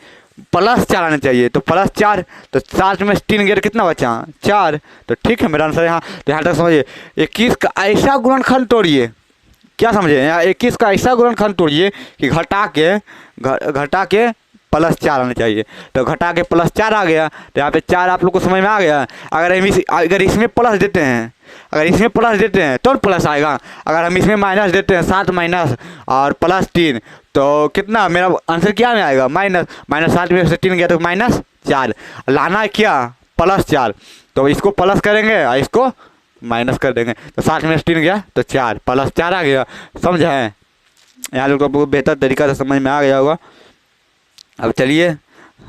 प्लस 4 आने चाहिए, तो प्लस 4, तो 7 में 3 गया कितना बचा, 4। तो ठीक है मेरा आंसर यहाँ। तो यहाँ तक समझिए, 21 का ऐसा गुणनखंड तोड़िए, क्या समझे, यहाँ 21 का ऐसा गुणनखंड तोड़िए कि घटा के प्लस 4 आना चाहिए। तो घटा के प्लस 4 आ गया, तो यहाँ पे 4 आप लोग को समझ में आ गया। अगर इसमें प्लस देते हैं तो प्लस आएगा, अगर हम इसमें माइनस देते हैं, 7 माइनस और प्लस 3, तो कितना मेरा आंसर क्या में आएगा, माइनस 7 में से 3 गया तो माइनस 4, लाना है क्या, प्लस 4। तो इसको प्लस करेंगे और इसको माइनस कर देंगे, तो 7 में से 3 गया तो 4, प्लस 4 आ गया। समझे हैं, यहाँ लोग को बेहतर तरीका से समझ में आ गया होगा। अब चलिए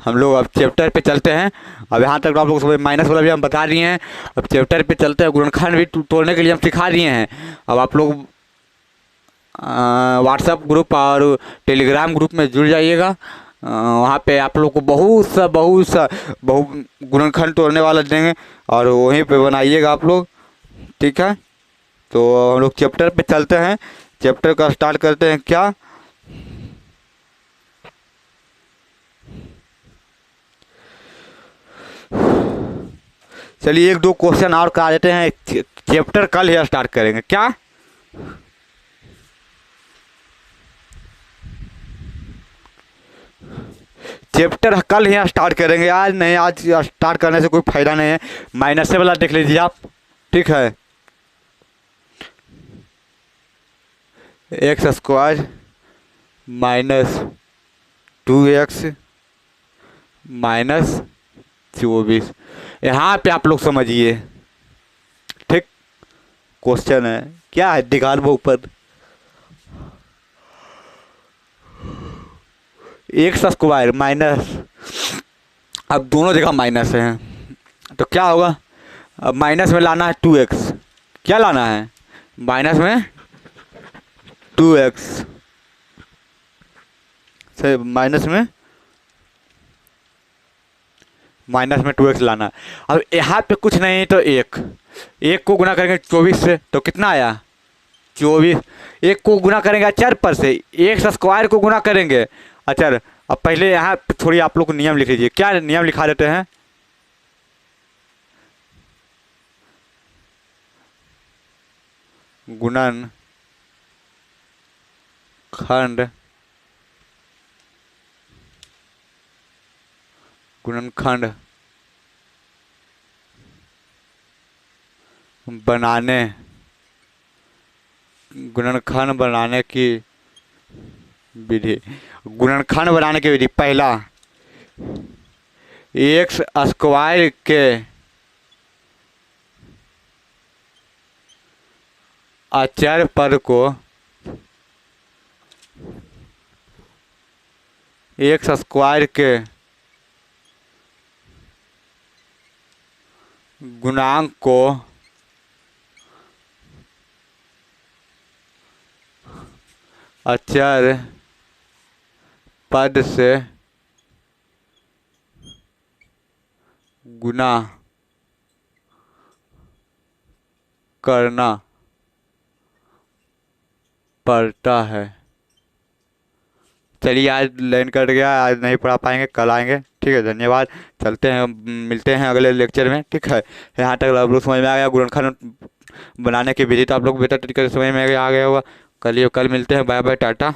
हम लोग अब चैप्टर पे चलते हैं। अब यहाँ तक आप लोग समझ, माइनस वाला भी हम बता दिए हैं, अब चैप्टर पे चलते हैं। गुणनखंड भी तोड़ने के लिए हम सिखा दिए हैं। अब आप लोग व्हाट्सएप ग्रुप और टेलीग्राम ग्रुप में जुड़ जाइएगा, वहाँ पे आप लोग को बहुत गुणनखंड तोड़ने वाला देंगे और वहीं पे बनाइएगा आप लोग, ठीक है। तो हम लोग चैप्टर पे चलते हैं, चैप्टर का स्टार्ट करते हैं क्या। चलिए 1-2 क्वेश्चन और करा देते हैं, चैप्टर कल ही स्टार्ट करेंगे क्या। चैप्टर कल ही स्टार्ट करेंगे, आज नहीं, आज स्टार्ट करने से कोई फायदा नहीं है। माइनस से वाला देख लीजिए आप, ठीक है। X square minus 2x minus 24, यहाँ पे आप लोग समझिए, ठीक। क्वेश्चन है क्या है, दिखाल वो ऊपर, एक्स स्क्वायर माइनस, अब दोनों जगह माइनस है तो क्या होगा, अब माइनस में लाना है 2x, क्या लाना है, माइनस में 2x, से माइनस में 2x लाना है। अब यहाँ पे कुछ नहीं तो एक को गुना करेंगे 24 से, तो कितना आया 24, एक को गुना करेंगे अचर पर से, एक्स स्क्वायर को गुना करेंगे अचर। अब पहले यहाँ थोड़ी आप लोग को नियम लिख लीजिए, क्या नियम लिखा देते हैं, गुणन खंड गुणनखंड बनाने की विधि, गुणनखंड बनाने की विधि, पहला एक्स स्क्वायर के अचर पद को एक्स स्क्वायर के गुणांक को अचर पद से गुना करना पड़ता है। चलिए आज लाइन कट गया, आज नहीं पढ़ा पाएंगे, कल आएंगे। ठीक है, धन्यवाद। चलते हैं, मिलते हैं अगले लेक्चर में। ठीक है, यहाँ तक आप लोग समझ में आ गया गुणनखंड बनाने की विधि, तो आप लोग बेहतर तरीके से समझ में आ गया होगा। कल मिलते हैं। Bye bye, Tata.